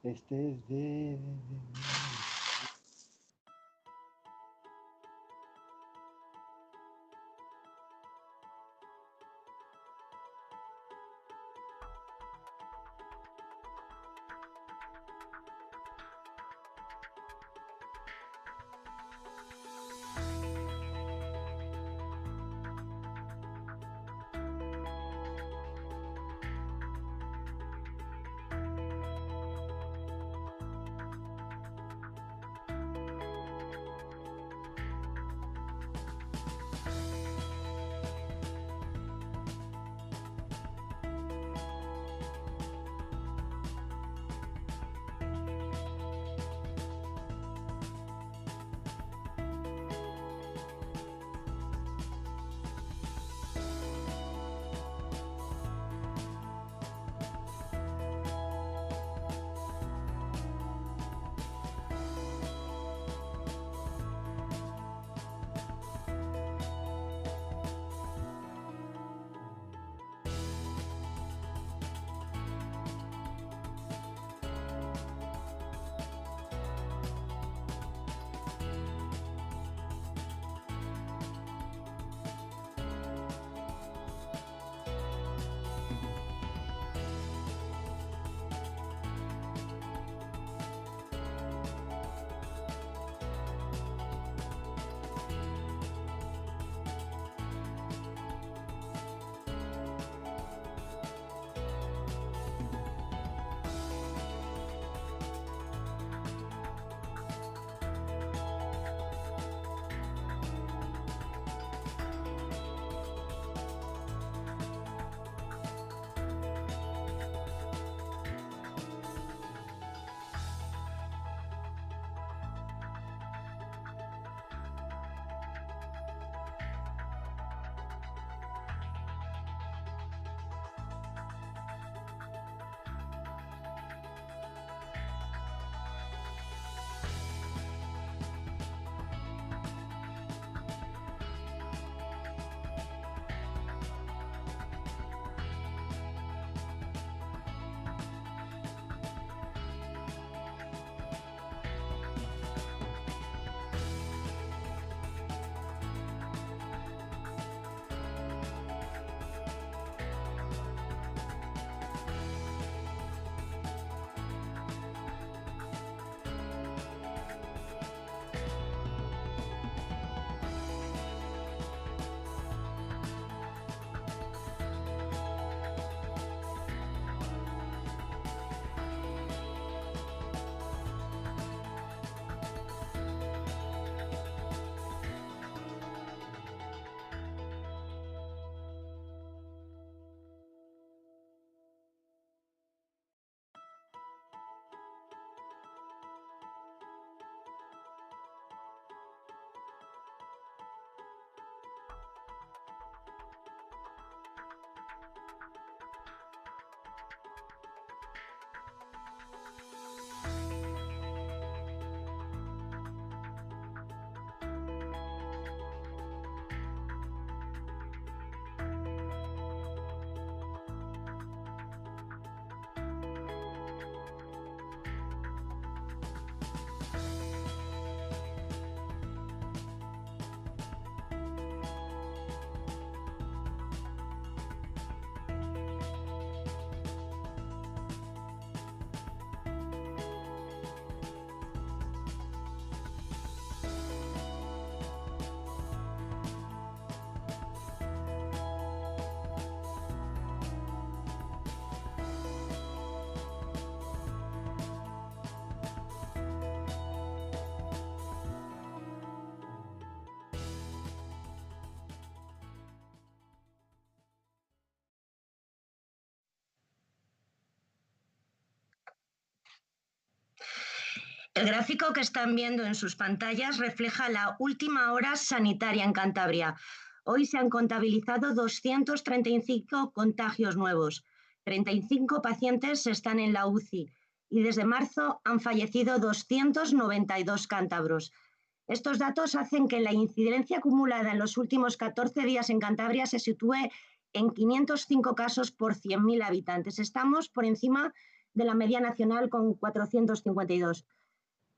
Este es de... El gráfico que están viendo en sus pantallas refleja la última hora sanitaria en Cantabria. Hoy se han contabilizado 235 contagios nuevos. 35 pacientes están en la UCI y desde marzo han fallecido 292 cántabros. Estos datos hacen que la incidencia acumulada en los últimos 14 días en Cantabria se sitúe en 505 casos por 100.000 habitantes. Estamos por encima de la media nacional con 452.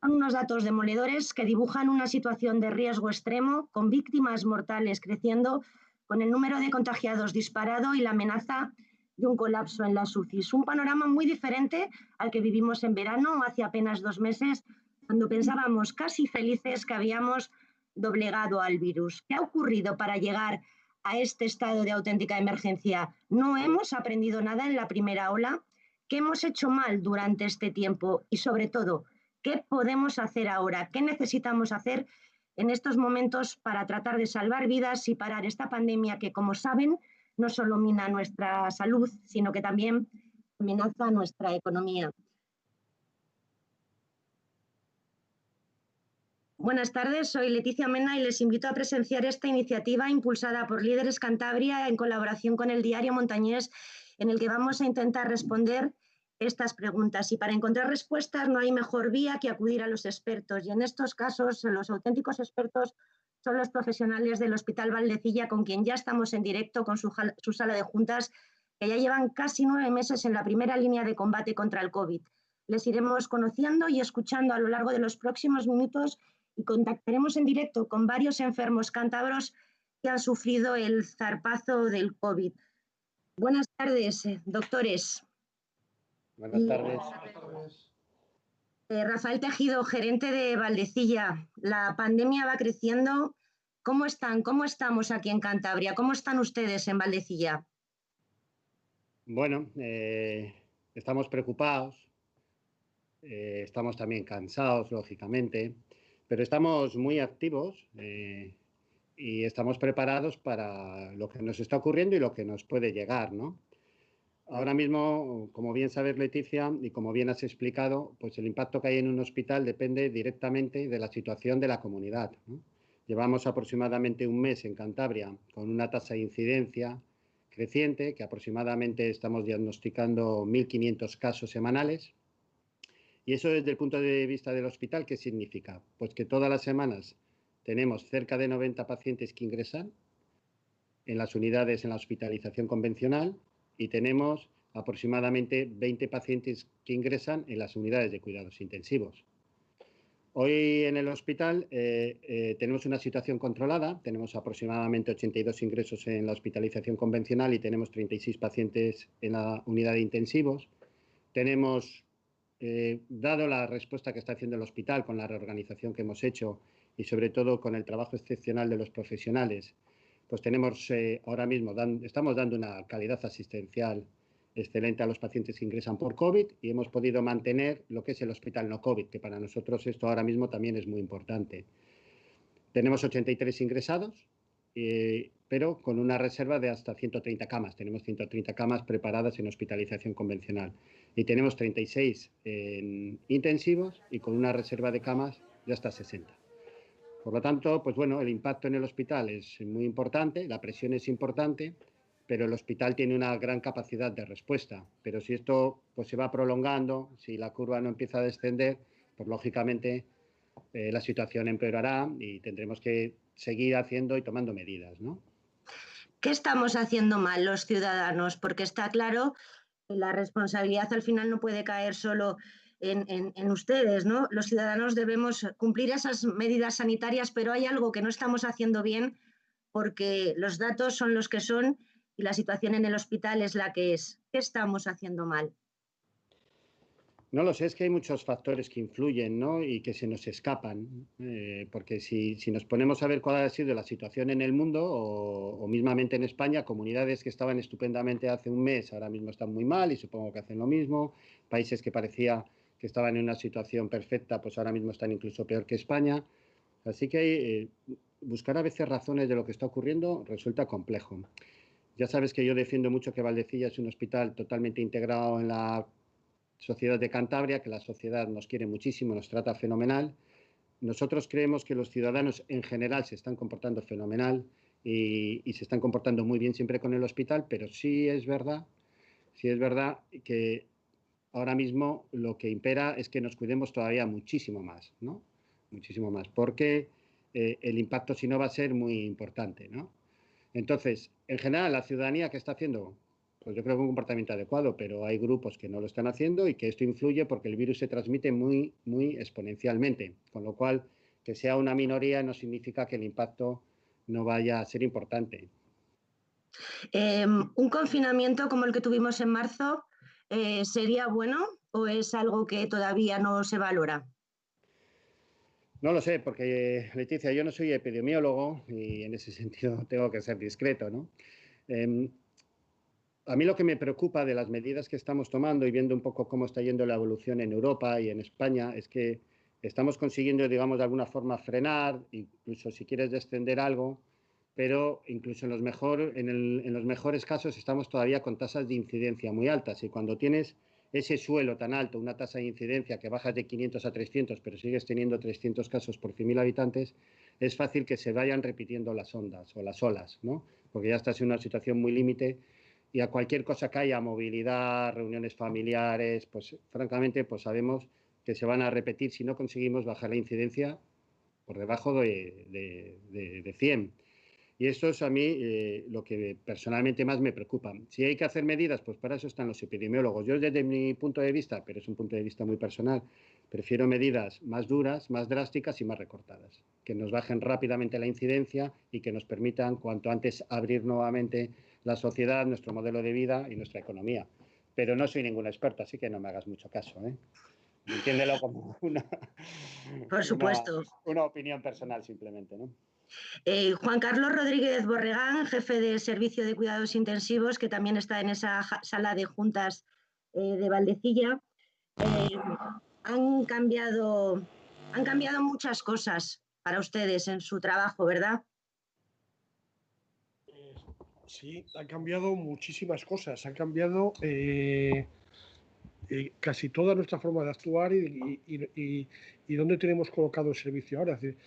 Son unos datos demoledores que dibujan una situación de riesgo extremo, con víctimas mortales creciendo, con el número de contagiados disparado y la amenaza de un colapso en las UCIs. Un panorama muy diferente al que vivimos en verano, hace apenas 2 meses, cuando pensábamos casi felices que habíamos doblegado al virus. ¿Qué ha ocurrido para llegar a este estado de auténtica emergencia? ¿No hemos aprendido nada en la primera ola? ¿Qué hemos hecho mal durante este tiempo? Y sobre todo, ¿qué podemos hacer ahora? ¿Qué necesitamos hacer en estos momentos para tratar de salvar vidas y parar esta pandemia que, como saben, no solo mina nuestra salud, sino que también amenaza nuestra economía? Buenas tardes, soy Leticia Mena y les invito a presenciar esta iniciativa impulsada por Líderes Cantabria en colaboración con el diario Montañés, en el que vamos a intentar responder estas preguntas. Y para encontrar respuestas no hay mejor vía que acudir a los expertos. Y en estos casos, los auténticos expertos son los profesionales del Hospital Valdecilla, con quien ya estamos en directo con su sala de juntas, que ya llevan casi 9 meses en la primera línea de combate contra el COVID. Les iremos conociendo y escuchando a lo largo de los próximos minutos y contactaremos en directo con varios enfermos cántabros que han sufrido el zarpazo del COVID. Buenas tardes, doctores. Buenas tardes. Rafael Tejido, gerente de Valdecilla. La pandemia va creciendo. ¿Cómo están? ¿Cómo estamos aquí en Cantabria? ¿Cómo están ustedes en Valdecilla? Bueno, estamos preocupados, estamos también cansados, lógicamente, pero estamos muy activos y estamos preparados para lo que nos está ocurriendo y lo que nos puede llegar, ¿no? Ahora mismo, como bien sabes, Leticia, y como bien has explicado, pues el impacto que hay en un hospital depende directamente de la situación de la comunidad, ¿no? Llevamos aproximadamente un mes en Cantabria con una tasa de incidencia creciente, que aproximadamente estamos diagnosticando 1.500 casos semanales. Y eso desde el punto de vista del hospital, ¿qué significa? Pues que todas las semanas tenemos cerca de 90 pacientes que ingresan en las unidades en la hospitalización convencional y tenemos aproximadamente 20 pacientes que ingresan en las unidades de cuidados intensivos. Hoy en el hospital tenemos una situación controlada, tenemos aproximadamente 82 ingresos en la hospitalización convencional y tenemos 36 pacientes en la unidad de intensivos. Tenemos, dado la respuesta que está haciendo el hospital con la reorganización que hemos hecho y sobre todo con el trabajo excepcional de los profesionales, pues tenemos ahora mismo, estamos dando una calidad asistencial excelente a los pacientes que ingresan por COVID y hemos podido mantener lo que es el hospital no COVID, que para nosotros esto ahora mismo también es muy importante. Tenemos 83 ingresados, pero con una reserva de hasta 130 camas. Tenemos 130 camas preparadas en hospitalización convencional y tenemos 36 en intensivos y con una reserva de camas de hasta 60. Por lo tanto, pues bueno, el impacto en el hospital es muy importante, la presión es importante, pero el hospital tiene una gran capacidad de respuesta. Pero si esto pues, se va prolongando, si la curva no empieza a descender, pues lógicamente la situación empeorará y tendremos que seguir haciendo y tomando medidas, ¿no? ¿Qué estamos haciendo mal los ciudadanos? Porque está claro que la responsabilidad al final no puede caer solo en ustedes, ¿no? Los ciudadanos debemos cumplir esas medidas sanitarias, pero hay algo que no estamos haciendo bien porque los datos son los que son y la situación en el hospital es la que es. ¿Qué estamos haciendo mal? No lo sé, es que hay muchos factores que influyen, ¿no? Y que se nos escapan, porque si nos ponemos a ver cuál ha sido la situación en el mundo o mismamente en España, comunidades que estaban estupendamente hace un mes ahora mismo están muy mal y supongo que hacen lo mismo, países que parecía que estaban en una situación perfecta, pues ahora mismo están incluso peor que España. Así que buscar a veces razones de lo que está ocurriendo resulta complejo. Ya sabes que yo defiendo mucho que Valdecilla es un hospital totalmente integrado en la sociedad de Cantabria, que la sociedad nos quiere muchísimo, nos trata fenomenal. Nosotros creemos que los ciudadanos en general se están comportando fenomenal y se están comportando muy bien siempre con el hospital, pero sí es verdad que ahora mismo lo que impera es que nos cuidemos todavía muchísimo más, ¿no? Muchísimo más, porque el impacto si no va a ser muy importante, ¿no? Entonces, en general, la ciudadanía, ¿qué está haciendo? pues yo creo que un comportamiento adecuado, pero hay grupos que no lo están haciendo y que esto influye porque el virus se transmite muy, muy exponencialmente, con lo cual que sea una minoría no significa que el impacto no vaya a ser importante. ¿Un confinamiento como el que tuvimos en marzo sería bueno o es algo que todavía no se valora? No lo sé, porque Leticia, yo no soy epidemiólogo y en ese sentido tengo que ser discreto, ¿no? Eh, a mí lo que me preocupa de las medidas que estamos tomando y viendo un poco cómo está yendo la evolución en Europa y en España es que estamos consiguiendo, digamos, de alguna forma frenar, incluso si quieres descender algo, pero incluso en los mejores casos estamos todavía con tasas de incidencia muy altas. Y cuando tienes ese suelo tan alto, una tasa de incidencia que bajas de 500 a 300, pero sigues teniendo 300 casos por 100.000 habitantes, es fácil que se vayan repitiendo las ondas o las olas, ¿no? Porque ya estás en una situación muy límite y a cualquier cosa que haya, movilidad, reuniones familiares, pues francamente pues sabemos que se van a repetir si no conseguimos bajar la incidencia por debajo de 100. Y esto es a mí lo que personalmente más me preocupa. Si hay que hacer medidas, pues para eso están los epidemiólogos. Yo desde mi punto de vista, pero es un punto de vista muy personal, prefiero medidas más duras, más drásticas y más recortadas, que nos bajen rápidamente la incidencia y que nos permitan cuanto antes abrir nuevamente la sociedad, nuestro modelo de vida y nuestra economía. Pero no soy ningún experto, así que no me hagas mucho caso, ¿eh? Entiéndelo como Por una, supuesto. una opinión personal simplemente, ¿no? Juan Carlos Rodríguez Borregán, jefe de Servicio de Cuidados Intensivos, que también está en esa sala de juntas de Valdecilla, eh, han, cambiado, han cambiado muchas cosas para ustedes en su trabajo, ¿verdad? Sí, han cambiado muchísimas cosas. Han cambiado casi toda nuestra forma de actuar y dónde tenemos colocado el servicio ahora. Es decir,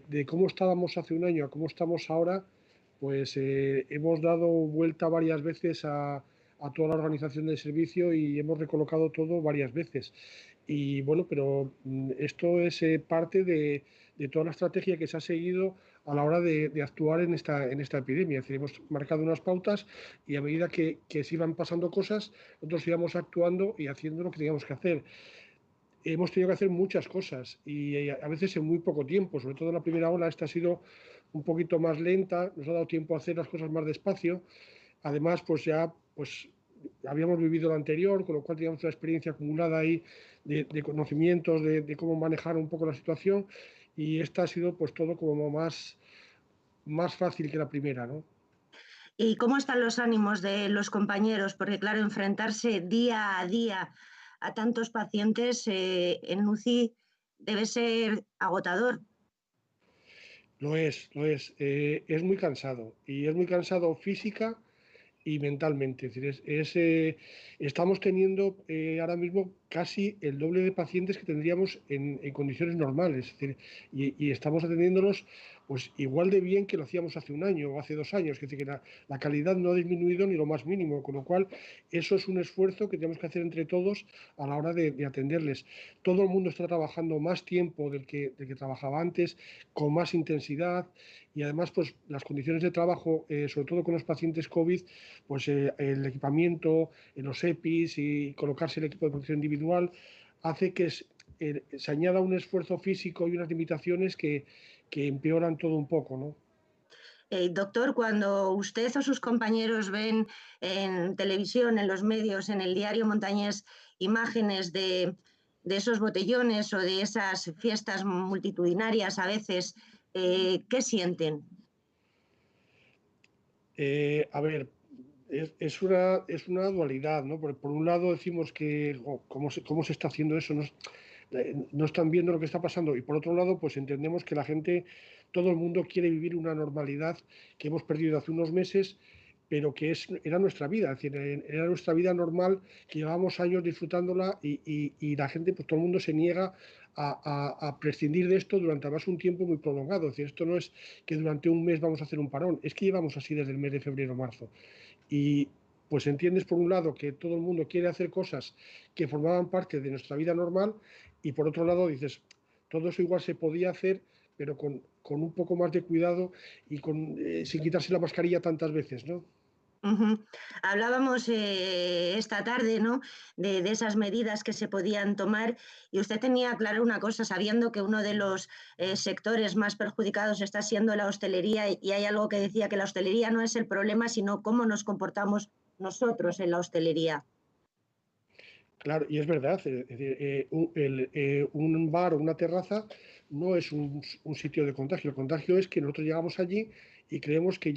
de cómo estábamos hace un año a cómo estamos ahora, pues hemos dado vuelta varias veces a toda la organización del servicio y hemos recolocado todo varias veces. Y bueno, pero esto es parte de toda la estrategia que se ha seguido a la hora de actuar en esta epidemia. Es decir, hemos marcado unas pautas y a medida que se iban pasando cosas, nosotros íbamos actuando y haciendo lo que teníamos que hacer. Hemos tenido que hacer muchas cosas y a veces en muy poco tiempo, sobre todo en la primera ola. Esta ha sido un poquito más lenta, nos ha dado tiempo a hacer las cosas más despacio. Además, pues ya habíamos vivido lo anterior, con lo cual teníamos una experiencia acumulada ahí de conocimientos de cómo manejar un poco la situación, y esta ha sido pues todo como más fácil que la primera, ¿no? ¿Y cómo están los ánimos de los compañeros? Porque claro, enfrentarse día a día a tantos pacientes en UCI debe ser agotador. Es muy cansado, y es muy cansado física y mentalmente. Es decir, estamos teniendo ahora mismo casi el doble de pacientes que tendríamos en condiciones normales. Es decir, y estamos atendiéndolos pues igual de bien que lo hacíamos hace un año o hace 2 años. Es decir, que la calidad no ha disminuido ni lo más mínimo, con lo cual eso es un esfuerzo que tenemos que hacer entre todos a la hora de atenderles. Todo el mundo está trabajando más tiempo del que trabajaba antes, con más intensidad, y además pues las condiciones de trabajo, sobre todo con los pacientes COVID, pues el equipamiento, los EPIs y colocarse el equipo de protección individual hace que se añada un esfuerzo físico y unas limitaciones que empeoran todo un poco, ¿no? Doctor, cuando usted o sus compañeros ven en televisión, en los medios, en el diario Montañés, imágenes de esos botellones o de esas fiestas multitudinarias a veces, ¿qué sienten? A ver, es una dualidad, ¿no? Por un lado decimos que cómo se está haciendo eso, no están viendo lo que está pasando, y por otro lado pues entendemos que la gente, todo el mundo quiere vivir una normalidad que hemos perdido hace unos meses, pero que era nuestra vida. Es decir, era nuestra vida normal, que llevábamos años disfrutándola, y la gente, pues todo el mundo se niega a prescindir de esto durante además un tiempo muy prolongado. Es decir, esto no es que durante un mes vamos a hacer un parón, es que llevamos así desde el mes de febrero o marzo. Y pues entiendes por un lado que todo el mundo quiere hacer cosas que formaban parte de nuestra vida normal, y por otro lado dices, todo eso igual se podía hacer, pero con un poco más de cuidado y sin quitarse la mascarilla tantas veces, ¿no? Ujú. Hablábamos esta tarde, ¿no? De esas medidas que se podían tomar y usted tenía claro una cosa, sabiendo que uno de los sectores más perjudicados está siendo la hostelería y hay algo que decía que la hostelería no es el problema, sino cómo nos comportamos nosotros en la hostelería. Claro, y es verdad, es decir, un bar o una terraza no es un sitio de contagio. El contagio es que nosotros llegamos allí y creemos que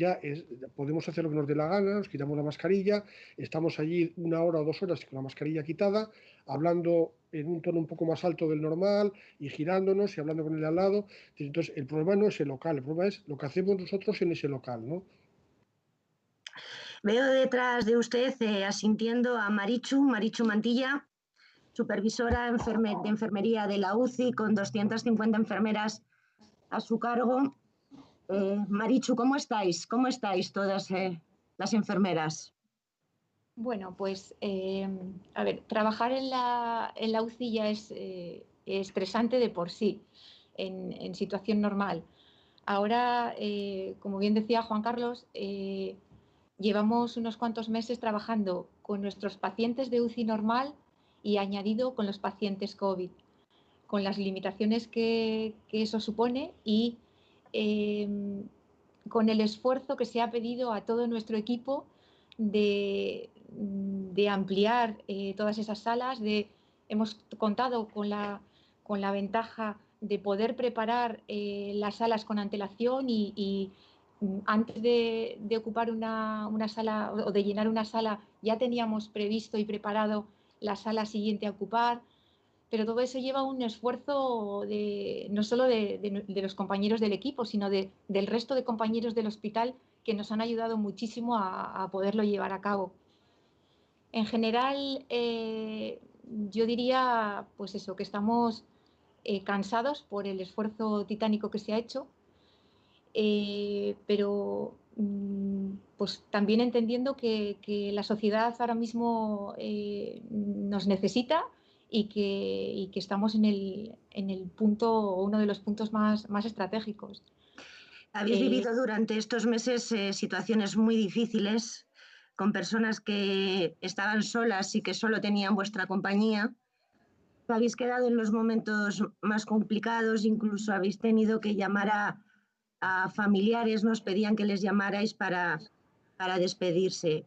podemos hacer lo que nos dé la gana, nos quitamos la mascarilla, estamos allí 1 hora o 2 horas con la mascarilla quitada, hablando en un tono un poco más alto del normal y girándonos y hablando con el de al lado. Entonces, el problema no es el local, el problema es lo que hacemos nosotros en ese local, ¿no? Veo detrás de usted asintiendo a Marichu Mantilla, supervisora de enfermería de la UCI con 250 enfermeras a su cargo. Marichu, ¿cómo estáis? ¿Cómo estáis todas las enfermeras? Bueno, pues a ver, trabajar en la UCI ya es estresante de por sí, en situación normal. Ahora, como bien decía Juan Carlos, llevamos unos cuantos meses trabajando con nuestros pacientes de UCI normal y añadido con los pacientes COVID, con las limitaciones que eso supone y eh, con el esfuerzo que se ha pedido a todo nuestro equipo de ampliar todas esas salas. Hemos contado con la ventaja de poder preparar las salas con antelación y antes de ocupar una sala o de llenar una sala ya teníamos previsto y preparado la sala siguiente a ocupar, pero todo eso lleva un esfuerzo no solo de los compañeros del equipo, sino del resto de compañeros del hospital que nos han ayudado muchísimo a poderlo llevar a cabo. En general, yo diría, pues eso, que estamos cansados por el esfuerzo titánico que se ha hecho, pero pues también entendiendo que la sociedad ahora mismo nos necesita y que estamos en el punto, uno de los puntos más estratégicos. Habéis vivido durante estos meses situaciones muy difíciles con personas que estaban solas y que solo tenían vuestra compañía. Habéis quedado en los momentos más complicados, incluso habéis tenido que llamar a familiares, nos pedían que les llamarais para despedirse.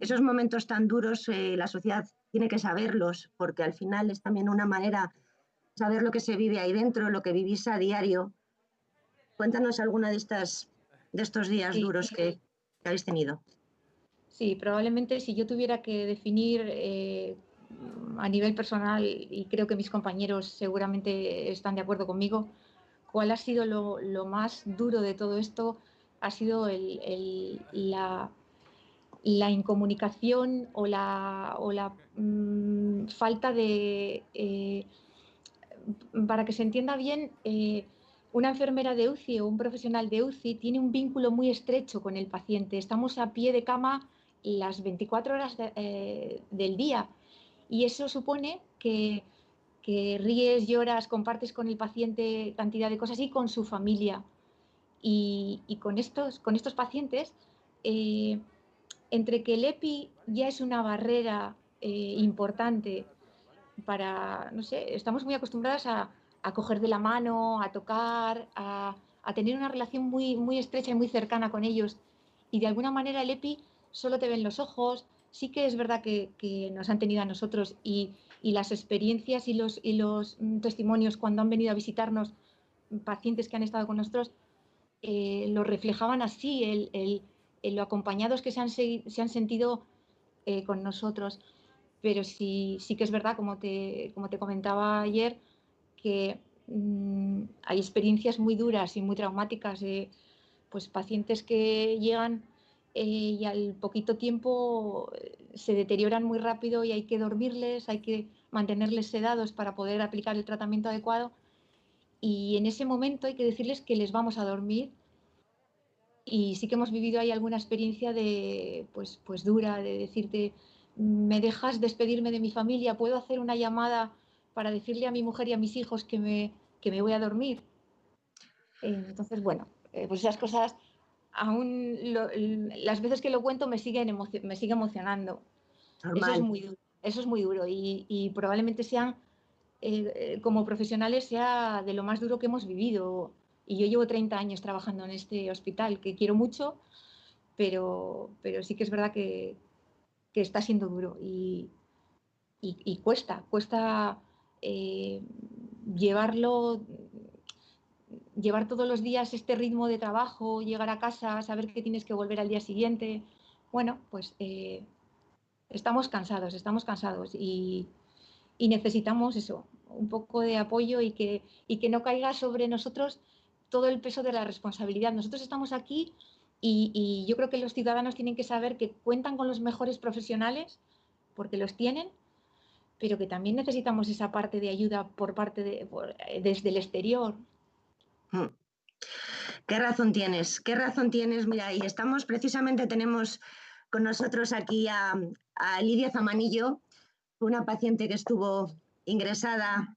Esos momentos tan duros la sociedad tiene que saberlos, porque al final es también una manera de saber lo que se vive ahí dentro, lo que vivís a diario. Cuéntanos alguna de estos días Sí, duros que habéis tenido. sí, probablemente si yo tuviera que definir a nivel personal, y creo que mis compañeros seguramente están de acuerdo conmigo, cuál ha sido lo más duro de todo esto, ha sido la incomunicación o la falta de... para que se entienda bien, una enfermera de UCI o un profesional de UCI tiene un vínculo muy estrecho con el paciente. Estamos a pie de cama las 24 horas del día y eso supone que ríes, lloras, compartes con el paciente cantidad de cosas y con su familia. Y con estos pacientes, entre que el EPI ya es una barrera importante para, no sé, estamos muy acostumbradas a coger de la mano, a tocar, a tener una relación muy estrecha y muy cercana con ellos. Y de alguna manera el EPI solo te ven los ojos. Sí que es verdad que nos han tenido a nosotros y las experiencias y los testimonios cuando han venido a visitarnos, pacientes que han estado con nosotros, lo reflejaban así, lo acompañados que se han sentido con nosotros. Pero sí que es verdad, como te comentaba ayer, que hay experiencias muy duras y muy traumáticas de pues, pacientes que llegan y al poquito tiempo se deterioran muy rápido y hay que dormirles, hay que mantenerles sedados para poder aplicar el tratamiento adecuado. Y en ese momento hay que decirles que les vamos a dormir. Y sí que hemos vivido ahí alguna experiencia de, pues dura, de decirte, ¿me dejas despedirme de mi familia? ¿Puedo hacer una llamada para decirle a mi mujer y a mis hijos que me voy a dormir? Entonces, bueno, pues esas cosas aún las veces que lo cuento me sigue emocionando. Normal. Eso es muy duro y probablemente sean, como profesionales, sea de lo más duro que hemos vivido. Y yo llevo 30 años trabajando en este hospital, que quiero mucho, pero sí que es verdad que está siendo duro y cuesta llevar todos los días este ritmo de trabajo, llegar a casa, saber que tienes que volver al día siguiente. Bueno, pues estamos cansados y necesitamos eso, un poco de apoyo y que no caiga sobre nosotros todo el peso de la responsabilidad. Nosotros estamos aquí y yo creo que los ciudadanos tienen que saber que cuentan con los mejores profesionales, porque los tienen, pero que también necesitamos esa parte de ayuda desde el exterior. ¿Qué razón tienes? ¿Qué razón tienes? Mira, y tenemos con nosotros aquí a Lidia Zamanillo, una paciente que estuvo ingresada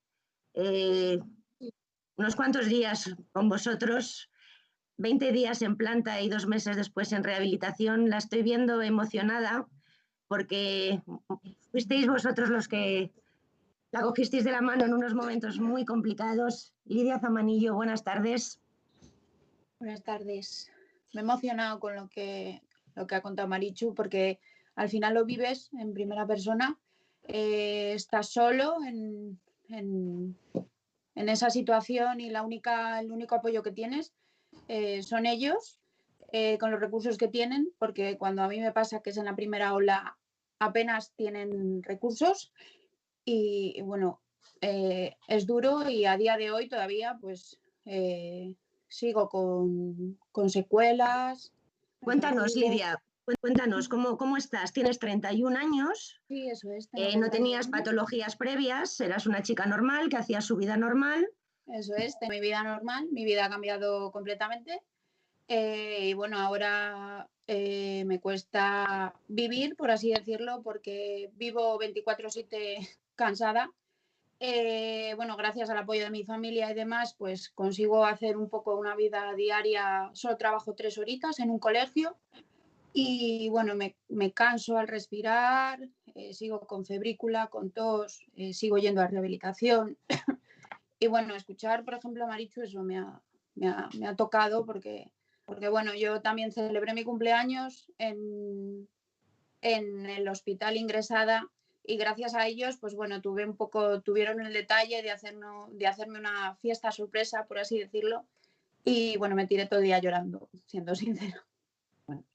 unos cuantos días con vosotros, 20 días en planta y 2 meses después en rehabilitación. La estoy viendo emocionada porque fuisteis vosotros los que la cogisteis de la mano en unos momentos muy complicados. Lidia Zamanillo, buenas tardes. Buenas tardes. Me he emocionado con lo que ha contado Marichu, porque al final lo vives en primera persona. Estás solo en esa situación y el único apoyo que tienes son ellos, con los recursos que tienen, porque cuando a mí me pasa que es en la primera ola apenas tienen recursos y bueno, es duro y a día de hoy todavía pues sigo con secuelas. Cuéntanos, Lidia, cuéntanos, ¿cómo estás? Tienes 31 años, Sí, eso es. No tenías patologías previas, eras una chica normal, que hacía su vida normal. Eso es, de mi vida normal, mi vida ha cambiado completamente. Y bueno, ahora me cuesta vivir, por así decirlo, porque vivo 24/7 cansada. Bueno, gracias al apoyo de mi familia y demás, pues consigo hacer un poco una vida diaria. Solo trabajo 3 horitas en un colegio y bueno, me canso al respirar, sigo con febrícula, con tos, sigo yendo a rehabilitación. Y bueno, escuchar, por ejemplo, a Marichu, eso me ha tocado porque bueno, yo también celebré mi cumpleaños en el hospital ingresada. Y gracias a ellos, pues bueno, tuvieron el detalle de hacerme una fiesta sorpresa, por así decirlo. Y bueno, me tiré todo el día llorando, siendo sincero. Bueno.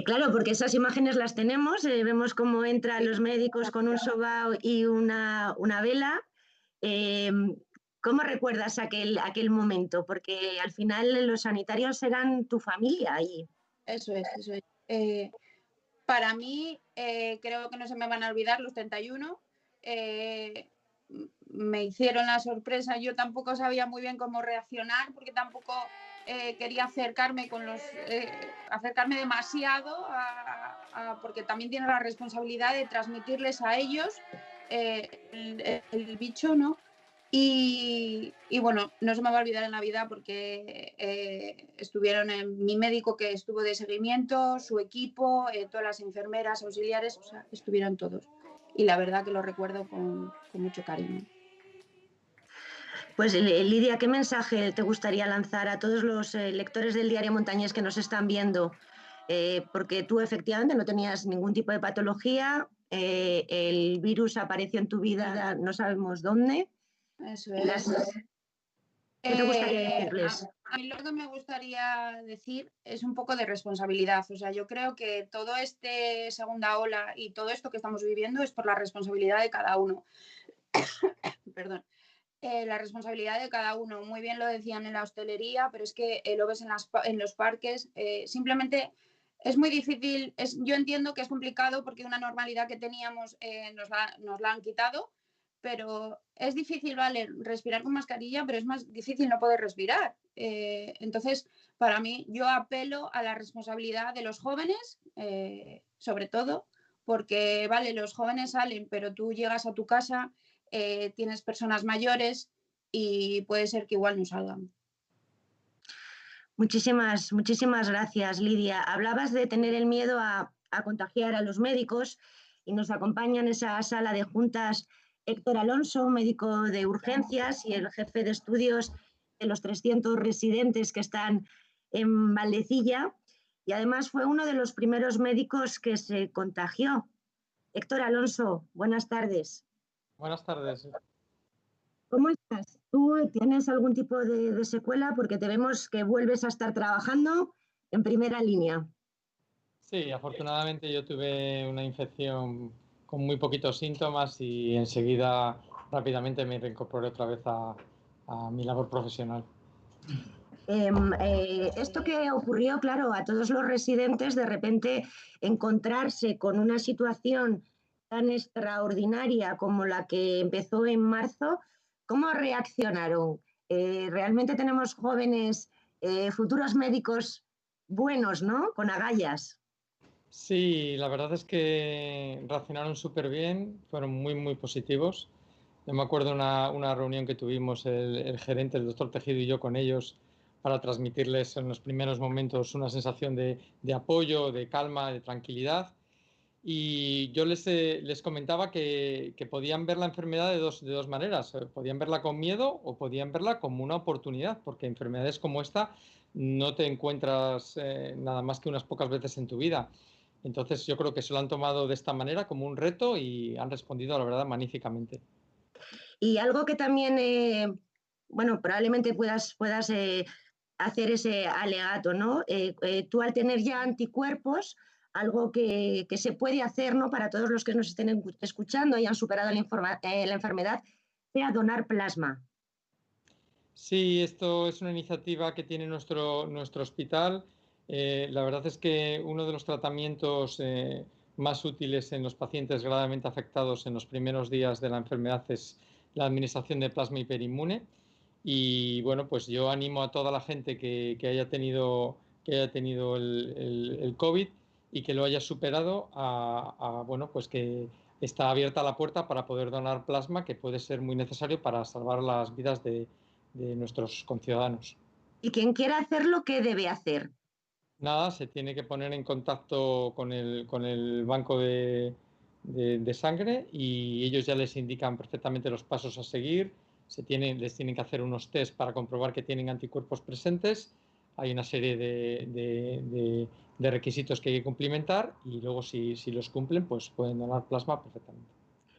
Claro, porque esas imágenes las tenemos, vemos cómo entran los médicos con un sobao y una vela. ¿Cómo recuerdas aquel momento? Porque al final los sanitarios eran tu familia. Eso es. Para mí, creo que no se me van a olvidar los 31. Me hicieron la sorpresa. Yo tampoco sabía muy bien cómo reaccionar, porque tampoco quería acercarme demasiado, porque también tiene la responsabilidad de transmitirles a ellos el bicho, ¿no? Y bueno, no se me va a olvidar en la vida porque estuvieron mi médico, que estuvo de seguimiento, su equipo, todas las enfermeras, auxiliares, o sea, estuvieron todos. Y la verdad que lo recuerdo con mucho cariño. Pues Lidia, ¿qué mensaje te gustaría lanzar a todos los lectores del Diario Montañés que nos están viendo? Porque tú efectivamente no tenías ningún tipo de patología, el virus apareció en tu vida, no sabemos dónde. Eso es. ¿Qué te gustaría decirles? A mí lo que me gustaría decir es un poco de responsabilidad. O sea, yo creo que todo este segunda ola y todo esto que estamos viviendo es por la responsabilidad de cada uno. Perdón. La responsabilidad de cada uno. Muy bien lo decían en la hostelería, pero es que lo ves en los parques. Simplemente es muy difícil. Yo entiendo que es complicado porque una normalidad que teníamos nos la han quitado, pero es difícil, vale, respirar con mascarilla, pero es más difícil no poder respirar. Entonces, para mí, yo apelo a la responsabilidad de los jóvenes, sobre todo, porque, vale, los jóvenes salen, pero tú llegas a tu casa, tienes personas mayores y puede ser que igual no salgan. Muchísimas gracias, Lidia. Hablabas de tener el miedo a contagiar a los médicos y nos acompaña en esa sala de juntas Héctor Alonso, médico de urgencias y el jefe de estudios de los 300 residentes que están en Valdecilla, y además fue uno de los primeros médicos que se contagió. Héctor Alonso, buenas tardes. Buenas tardes. ¿Cómo estás? ¿Tú tienes algún tipo de secuela? Porque te vemos que vuelves a estar trabajando en primera línea. Sí, afortunadamente yo tuve una infección con muy poquitos síntomas y enseguida rápidamente me reincorporé otra vez a mi labor profesional. Esto que ocurrió, claro, a todos los residentes, de repente encontrarse con una situación tan extraordinaria como la que empezó en marzo, ¿cómo reaccionaron? Realmente tenemos jóvenes, futuros médicos buenos, ¿no? Con agallas. Sí, la verdad es que reaccionaron súper bien, fueron muy positivos. Yo me acuerdo una reunión que tuvimos el gerente, el doctor Tejido y yo con ellos para transmitirles en los primeros momentos una sensación de apoyo, de calma, de tranquilidad. Y yo les comentaba que podían ver la enfermedad de dos maneras. Podían verla con miedo o podían verla como una oportunidad, porque enfermedades como esta no te encuentras nada más que unas pocas veces en tu vida. Entonces yo creo que se lo han tomado de esta manera como un reto y han respondido, la verdad, magníficamente. Y algo que también, bueno, probablemente puedas hacer ese alegato, ¿no? Tú al tener ya anticuerpos, algo que se puede hacer, ¿no? Para todos los que nos estén escuchando y han superado la enfermedad, sea donar plasma. Sí, esto es una iniciativa que tiene nuestro hospital. La verdad es que uno de los tratamientos más útiles en los pacientes gravemente afectados en los primeros días de la enfermedad es la administración de plasma hiperinmune. Y bueno, pues yo animo a toda la gente que haya tenido el COVID y que lo haya superado bueno, pues que está abierta la puerta para poder donar plasma, que puede ser muy necesario para salvar las vidas de nuestros conciudadanos. Y quien quiera hacerlo, ¿qué debe hacer? Nada, se tiene que poner en contacto con el banco de sangre y ellos ya les indican perfectamente los pasos a seguir. Les tienen que hacer unos test para comprobar que tienen anticuerpos presentes. Hay una serie de requisitos que hay que cumplimentar y luego si los cumplen, pues pueden donar plasma perfectamente.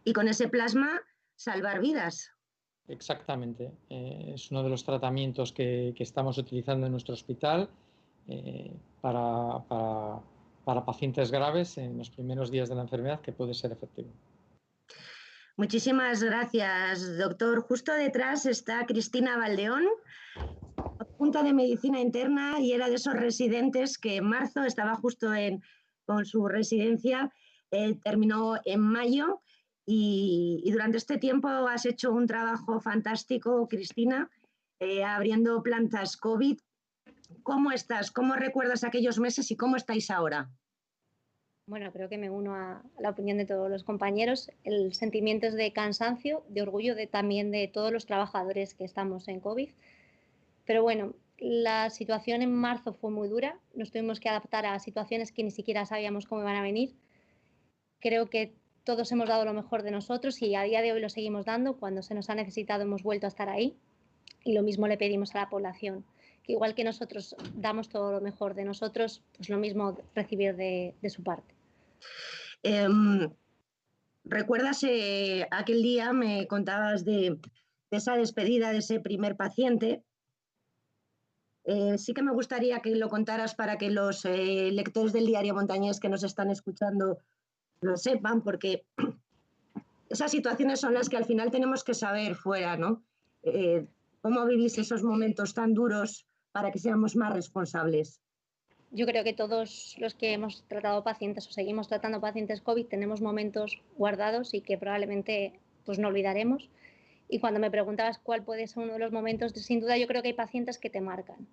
Y con ese plasma, salvar vidas. Exactamente. Es uno de los tratamientos que estamos utilizando en nuestro hospital para pacientes graves en los primeros días de la enfermedad, que puede ser efectivo. Muchísimas gracias, doctor. Justo detrás está Cristina Valdeón, Junta de Medicina Interna, y era de esos residentes que en marzo estaba justo con su residencia, terminó en mayo, y durante este tiempo has hecho un trabajo fantástico, Cristina, abriendo plantas COVID. ¿Cómo estás? ¿Cómo recuerdas aquellos meses y cómo estáis ahora? Bueno, creo que me uno a la opinión de todos los compañeros. El sentimiento es de cansancio, de orgullo también de todos los trabajadores que estamos en COVID. Pero bueno, la situación en marzo fue muy dura. Nos tuvimos que adaptar a situaciones que ni siquiera sabíamos cómo iban a venir. Creo que todos hemos dado lo mejor de nosotros y a día de hoy lo seguimos dando. Cuando se nos ha necesitado hemos vuelto a estar ahí. Y lo mismo le pedimos a la población, que igual que nosotros damos todo lo mejor de nosotros, pues lo mismo recibir de su parte. ¿Recuerdas aquel día me contabas de esa despedida de ese primer paciente? Sí que me gustaría que lo contaras para que los lectores del Diario Montañés que nos están escuchando lo sepan, porque esas situaciones son las que al final tenemos que saber fuera, ¿no? ¿Cómo vivís esos momentos tan duros para que seamos más responsables? Yo creo que todos los que hemos tratado pacientes o seguimos tratando pacientes COVID tenemos momentos guardados y que probablemente pues no olvidaremos. Y cuando me preguntabas cuál puede ser uno de los momentos, sin duda yo creo que hay pacientes que te marcan.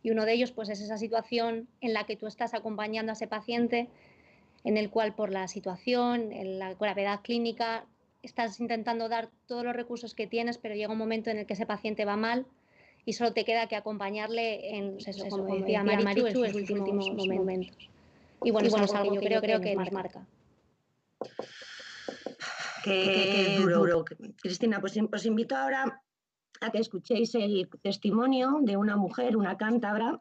Y uno de ellos pues es esa situación en la que tú estás acompañando a ese paciente, en el cual por la situación, en la gravedad clínica, estás intentando dar todos los recursos que tienes, pero llega un momento en el que ese paciente va mal y solo te queda que acompañarle en, pues eso, como decía Marichu, en sus últimos momentos. Y bueno, eso es algo que yo creo que nos marca. Qué duro. Cristina, pues os invito ahora a que escuchéis el testimonio de una mujer, una cántabra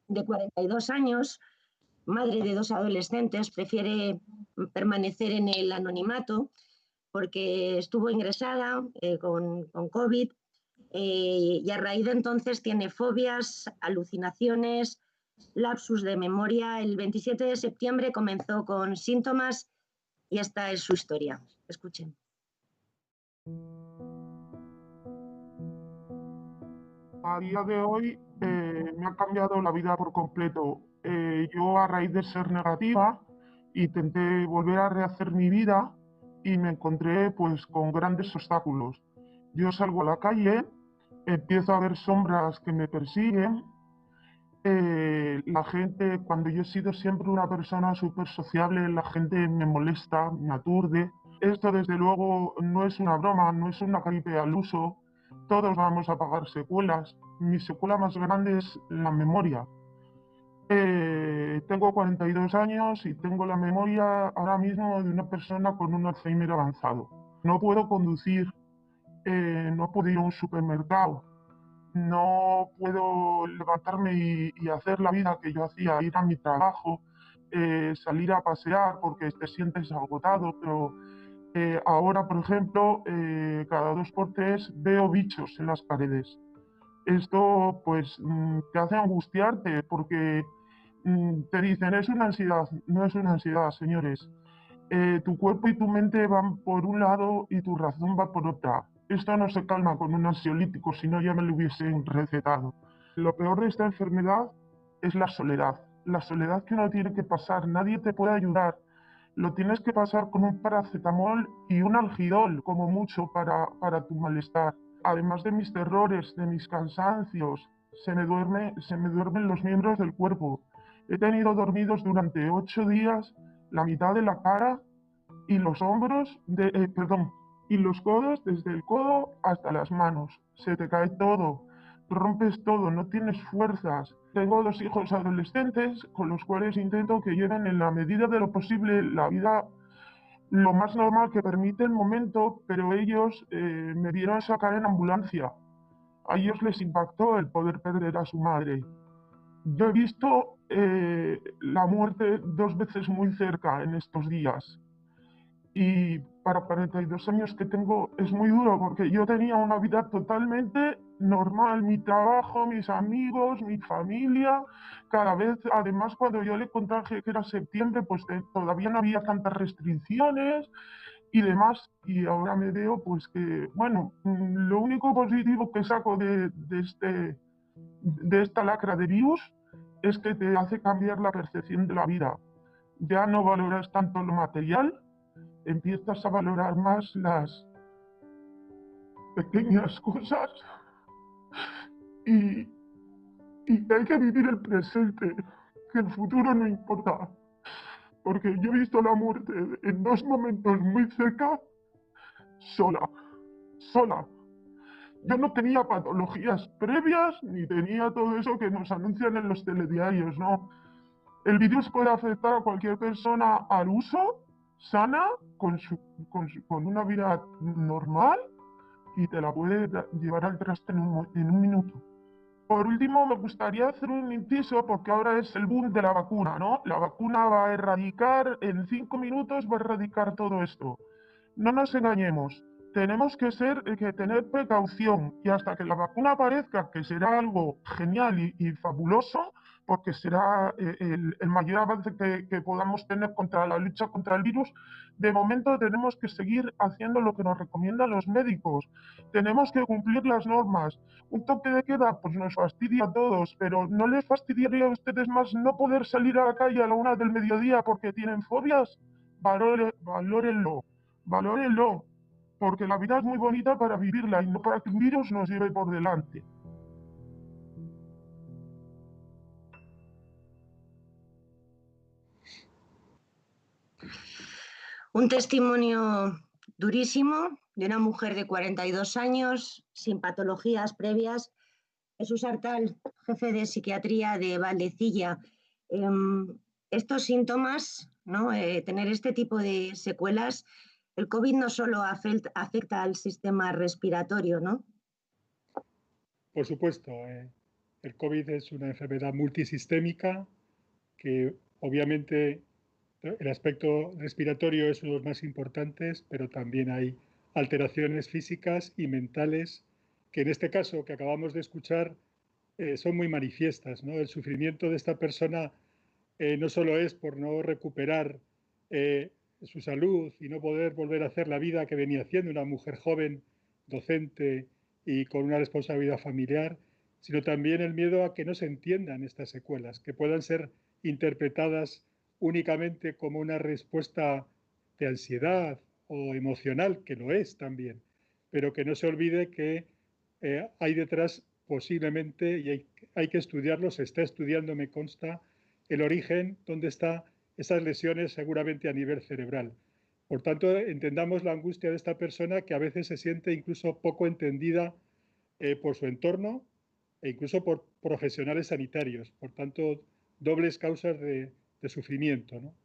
de 42 años, madre de 2 adolescentes, prefiere permanecer en el anonimato porque estuvo ingresada con COVID y a raíz de entonces tiene fobias, alucinaciones, lapsus de memoria. El 27 de septiembre comenzó con síntomas y esta es su historia. Escuchen. A día de hoy me ha cambiado la vida por completo. Yo, a raíz de ser negativa, intenté volver a rehacer mi vida y me encontré pues con grandes obstáculos. Yo salgo a la calle, empiezo a ver sombras que me persiguen. La gente, cuando yo he sido siempre una persona súper sociable, la gente me molesta, me aturde. Esto desde luego no es una broma, no es una gripe al uso. Todos vamos a pagar secuelas. Mi secuela más grande es la memoria. Tengo 42 años y tengo la memoria ahora mismo de una persona con un Alzheimer avanzado. No puedo conducir, no puedo ir a un supermercado, no puedo levantarme y hacer la vida que yo hacía, ir a mi trabajo, salir a pasear porque te sientes agotado, pero ahora, por ejemplo, cada 2 por 3 veo bichos en las paredes. Esto pues te hace angustiarte porque te dicen, es una ansiedad. No es una ansiedad, señores. Tu cuerpo y tu mente van por un lado y tu razón va por otra. Esto no se calma con un ansiolítico, si no ya me lo hubiesen recetado. Lo peor de esta enfermedad es la soledad que uno tiene que pasar. Nadie te puede ayudar. Lo tienes que pasar con un paracetamol y un algidol, como mucho, para tu malestar. Además de mis terrores, de mis cansancios, se me duermen los miembros del cuerpo. He tenido dormidos durante 8 días la mitad de la cara y los hombros, y los codos, desde el codo hasta las manos. Se te cae todo, rompes todo, no tienes fuerzas. Tengo 2 hijos adolescentes con los cuales intento que lleven en la medida de lo posible la vida lo más normal que permite el momento, pero ellos me vieron sacar en ambulancia. A ellos les impactó el poder perder a su madre. Yo he visto la muerte 2 veces muy cerca en estos días. Y para 42 años que tengo es muy duro porque yo tenía una vida totalmente normal, mi trabajo, mis amigos, mi familia. Cada vez, además, cuando yo le contagié que era septiembre, pues todavía no había tantas restricciones y demás. Y ahora me veo pues que, bueno, lo único positivo que saco de esta lacra de virus es que te hace cambiar la percepción de la vida. Ya no valoras tanto lo material, empiezas a valorar más las pequeñas cosas y que hay que vivir el presente, que el futuro no importa. Porque yo he visto la muerte en 2 momentos muy cerca, sola. Yo no tenía patologías previas ni tenía todo eso que nos anuncian en los telediarios, ¿no? El virus puede afectar a cualquier persona al uso, sana, con una vida normal y te la puede llevar al traste en un minuto. Por último, me gustaría hacer un inciso porque ahora es el boom de la vacuna, ¿no? La vacuna va a erradicar, en 5 minutos va a erradicar todo esto. No nos engañemos, tenemos que tener precaución y hasta que la vacuna aparezca, que será algo genial y fabuloso, porque será el mayor avance que podamos tener contra la lucha contra el virus, de momento tenemos que seguir haciendo lo que nos recomiendan los médicos. Tenemos que cumplir las normas. Un toque de queda pues nos fastidia a todos, pero ¿no les fastidiaría a ustedes más no poder salir a la calle a la 1 del mediodía porque tienen fobias? Valórenlo, porque la vida es muy bonita para vivirla y no para que un virus nos lleve por delante. Un testimonio durísimo de una mujer de 42 años, sin patologías previas, Jesús Artal, jefe de psiquiatría de Valdecilla. Estos síntomas, ¿no? Tener este tipo de secuelas, el COVID no solo afecta al sistema respiratorio, ¿no? Por supuesto, el COVID es una enfermedad multisistémica que obviamente el aspecto respiratorio es uno de los más importantes, pero también hay alteraciones físicas y mentales que en este caso que acabamos de escuchar son muy manifiestas, ¿no? El sufrimiento de esta persona no solo es por no recuperar su salud y no poder volver a hacer la vida que venía haciendo una mujer joven, docente y con una responsabilidad familiar, sino también el miedo a que no se entiendan estas secuelas, que puedan ser interpretadas únicamente como una respuesta de ansiedad o emocional, que lo es también, pero que no se olvide que hay detrás posiblemente, y hay que estudiarlo, se está estudiando, me consta, el origen, dónde están esas lesiones seguramente a nivel cerebral. Por tanto, entendamos la angustia de esta persona que a veces se siente incluso poco entendida por su entorno e incluso por profesionales sanitarios. Por tanto, dobles causas de sufrimiento, ¿no?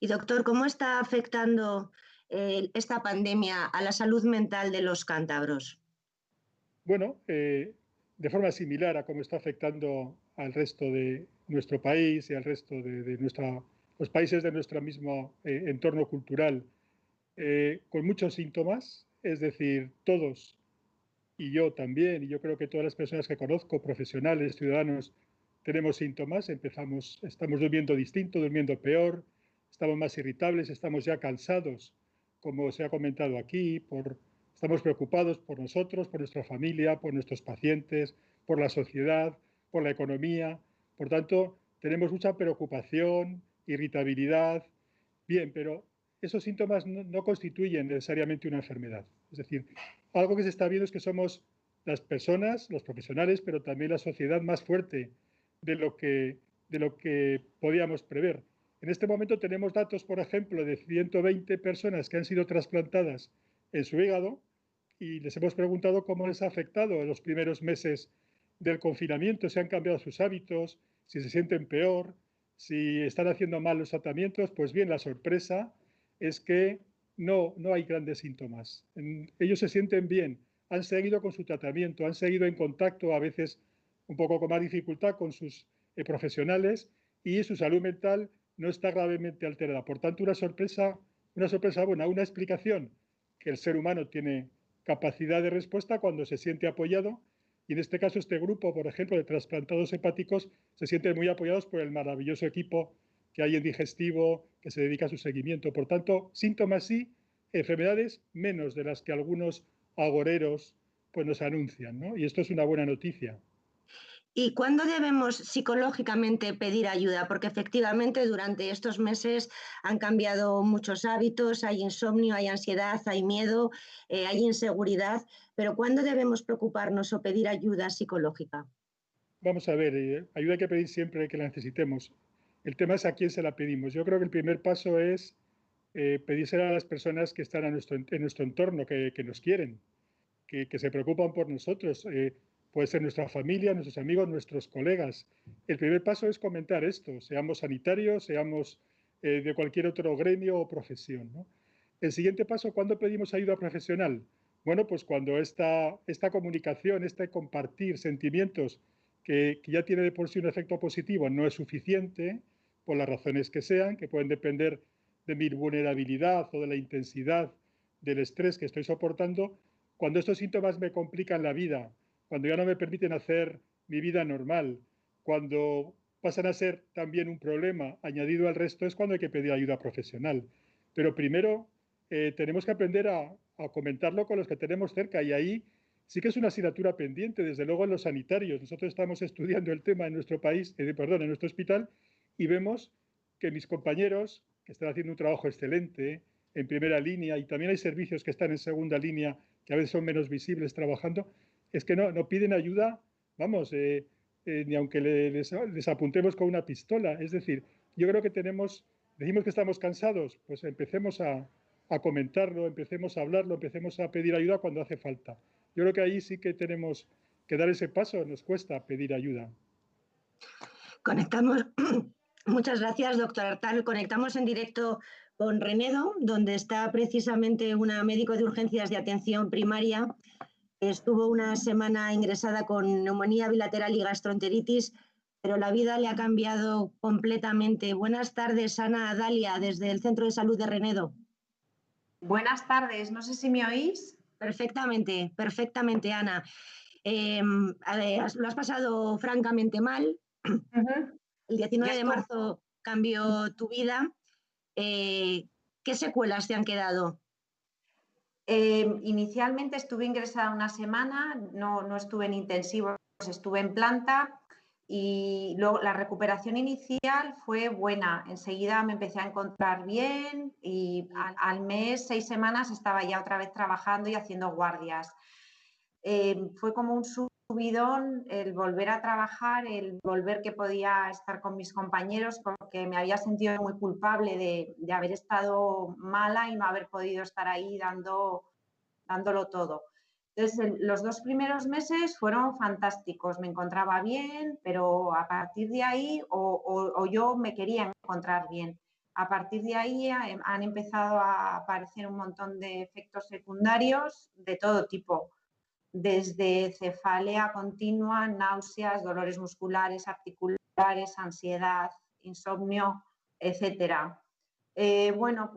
Y doctor, ¿cómo está afectando esta pandemia a la salud mental de los cántabros? Bueno, de forma similar a cómo está afectando al resto de nuestro país y al resto de los países de nuestro mismo entorno cultural, con muchos síntomas, es decir, todos, y yo también, y yo creo que todas las personas que conozco, profesionales, ciudadanos, tenemos síntomas, estamos durmiendo distinto, durmiendo peor, estamos más irritables, estamos ya cansados, como se ha comentado aquí, estamos preocupados por nosotros, por nuestra familia, por nuestros pacientes, por la sociedad, por la economía. Por tanto, tenemos mucha preocupación, irritabilidad. Bien, pero esos síntomas no constituyen necesariamente una enfermedad. Es decir, algo que se está viendo es que somos las personas, los profesionales, pero también la sociedad más fuerte de lo que podíamos prever. En este momento tenemos datos, por ejemplo, de 120 personas que han sido trasplantadas en su hígado y les hemos preguntado cómo les ha afectado en los primeros meses del confinamiento, si han cambiado sus hábitos, si se sienten peor, si están haciendo mal los tratamientos. Pues bien, la sorpresa es que no hay grandes síntomas. Ellos se sienten bien, han seguido con su tratamiento, han seguido en contacto, a veces un poco con más dificultad, con sus profesionales, y su salud mental no está gravemente alterada. Por tanto, una sorpresa buena, una explicación que el ser humano tiene capacidad de respuesta cuando se siente apoyado, y en este caso este grupo, por ejemplo, de trasplantados hepáticos, se sienten muy apoyados por el maravilloso equipo que hay en digestivo, que se dedica a su seguimiento. Por tanto, síntomas sí, enfermedades menos de las que algunos agoreros pues, nos anuncian, ¿no? Y esto es una buena noticia. ¿Y cuándo debemos psicológicamente pedir ayuda? Porque efectivamente durante estos meses han cambiado muchos hábitos, hay insomnio, hay ansiedad, hay miedo, hay inseguridad, pero ¿cuándo debemos preocuparnos o pedir ayuda psicológica? Vamos a ver, ayuda hay que pedir siempre que la necesitemos. El tema es a quién se la pedimos. Yo creo que el primer paso es pedírsela a las personas que están en nuestro entorno, que nos quieren, que se preocupan por nosotros. Puede ser nuestra familia, nuestros amigos, nuestros colegas. El primer paso es comentar esto, seamos sanitarios, seamos de cualquier otro gremio o profesión, ¿no? El siguiente paso, ¿cuándo pedimos ayuda profesional? Bueno, pues cuando esta comunicación, este compartir sentimientos que ya tiene de por sí un efecto positivo no es suficiente, por las razones que sean, que pueden depender de mi vulnerabilidad o de la intensidad del estrés que estoy soportando, cuando estos síntomas me complican la vida, cuando ya no me permiten hacer mi vida normal, cuando pasan a ser también un problema añadido al resto, es cuando hay que pedir ayuda profesional. Pero primero tenemos que aprender a comentarlo con los que tenemos cerca, y ahí sí que es una asignatura pendiente, desde luego en los sanitarios. Nosotros estamos estudiando el tema en nuestro país, en nuestro hospital, y vemos que mis compañeros, que están haciendo un trabajo excelente en primera línea, y también hay servicios que están en segunda línea, que a veces son menos visibles trabajando, es que no piden ayuda, vamos, ni aunque les apuntemos con una pistola. Es decir, yo creo que decimos que estamos cansados, pues empecemos a comentarlo, empecemos a hablarlo, empecemos a pedir ayuda cuando hace falta. Yo creo que ahí sí que tenemos que dar ese paso nos cuesta pedir ayuda. Conectamos, muchas gracias, doctor Artal. Conectamos en directo con Renedo, donde está precisamente una médico de urgencias de atención primaria. Estuvo una semana ingresada con neumonía bilateral y gastroenteritis, pero la vida le ha cambiado completamente. Buenas tardes, Ana Dalia, desde el Centro de Salud de Renedo. Buenas tardes, no sé si me oís. Perfectamente, perfectamente, Ana. Lo has pasado francamente mal. El 19 de marzo cambió tu vida. ¿Qué secuelas te han quedado? Inicialmente estuve ingresada una semana, no estuve en intensivos, estuve en planta y luego la recuperación inicial fue buena. Enseguida me empecé a encontrar bien y al mes, 6 semanas, estaba ya otra vez trabajando y haciendo guardias. Fue como un subidón el volver a trabajar, el volver que podía estar con mis compañeros, porque me había sentido muy culpable de haber estado mala y no haber podido estar ahí dándolo todo. Entonces, los 2 primeros meses fueron fantásticos, me encontraba bien, pero a partir de ahí, o yo me quería encontrar bien. A partir de ahí han empezado a aparecer un montón de efectos secundarios de todo tipo, desde cefalea continua, náuseas, dolores musculares, articulares, ansiedad, insomnio, etc. Bueno,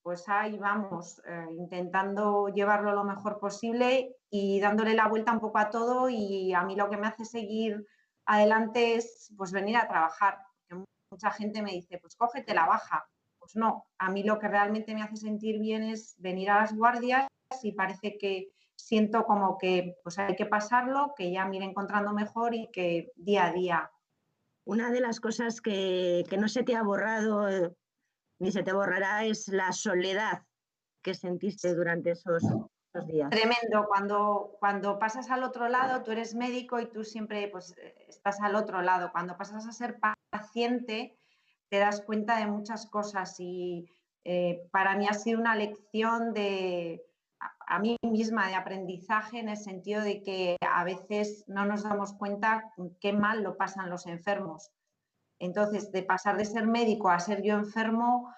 pues ahí vamos, intentando llevarlo lo mejor posible y dándole la vuelta un poco a todo, y a mí lo que me hace seguir adelante es pues venir a trabajar. Porque mucha gente me dice, pues cógete la baja. Pues no, a mí lo que realmente me hace sentir bien es venir a las guardias y parece que siento como que pues hay que pasarlo, que ya me iré encontrando mejor y que día a día. Una de las cosas que no se te ha borrado ni se te borrará es la soledad que sentiste durante esos días. Tremendo, cuando pasas al otro lado, tú eres médico y tú siempre pues, estás al otro lado. Cuando pasas a ser paciente, te das cuenta de muchas cosas y para mí ha sido una lección a mí misma de aprendizaje, en el sentido de que a veces no nos damos cuenta qué mal lo pasan los enfermos. Entonces, de pasar de ser médico a ser yo enfermo,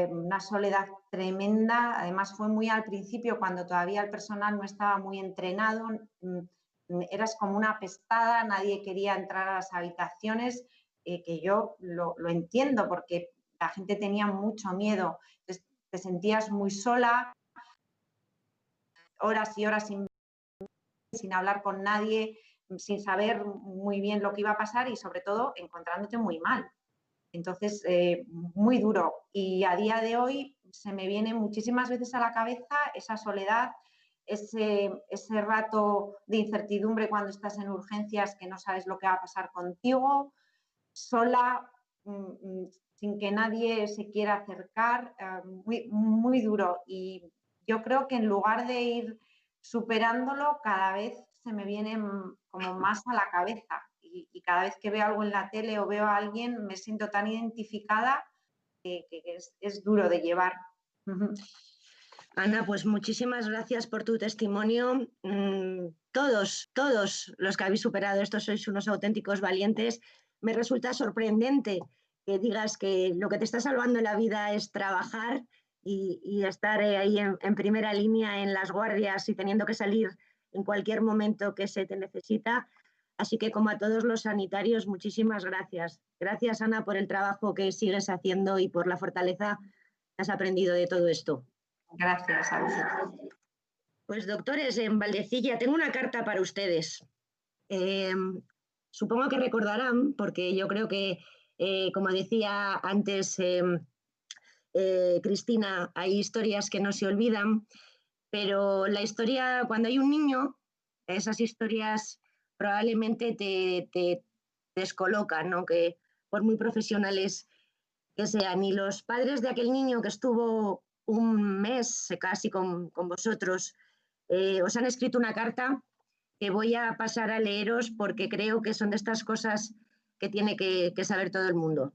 una soledad tremenda. Además, fue muy al principio, cuando todavía el personal no estaba muy entrenado. Eras como una apestada, nadie quería entrar a las habitaciones, que yo lo entiendo, porque la gente tenía mucho miedo. Entonces, te sentías muy sola, horas y horas sin hablar con nadie, sin saber muy bien lo que iba a pasar y sobre todo encontrándote muy mal. Entonces, muy duro. Y a día de hoy se me viene muchísimas veces a la cabeza esa soledad, ese rato de incertidumbre cuando estás en urgencias, que no sabes lo que va a pasar contigo, sola, sin que nadie se quiera acercar, muy, muy duro. Y yo creo que en lugar de ir superándolo, cada vez se me viene como más a la cabeza. Y cada vez que veo algo en la tele o veo a alguien, me siento tan identificada que es duro de llevar. Ana, pues muchísimas gracias por tu testimonio. Todos los que habéis superado esto sois unos auténticos valientes. Me resulta sorprendente que digas que lo que te está salvando en la vida es trabajar y estar ahí en primera línea en las guardias y teniendo que salir en cualquier momento que se te necesita. Así que, como a todos los sanitarios, muchísimas gracias. Gracias, Ana, por el trabajo que sigues haciendo y por la fortaleza que has aprendido de todo esto. Gracias a vosotros. Pues, doctores, en Valdecilla tengo una carta para ustedes. Supongo que recordarán, porque yo creo que, como decía antes Cristina, hay historias que no se olvidan, pero la historia, cuando hay un niño, esas historias probablemente te descolocan, ¿no? Que por muy profesionales que sean. Y los padres de aquel niño que estuvo un mes casi con vosotros, os han escrito una carta que voy a pasar a leeros, porque creo que son de estas cosas que tiene que saber todo el mundo.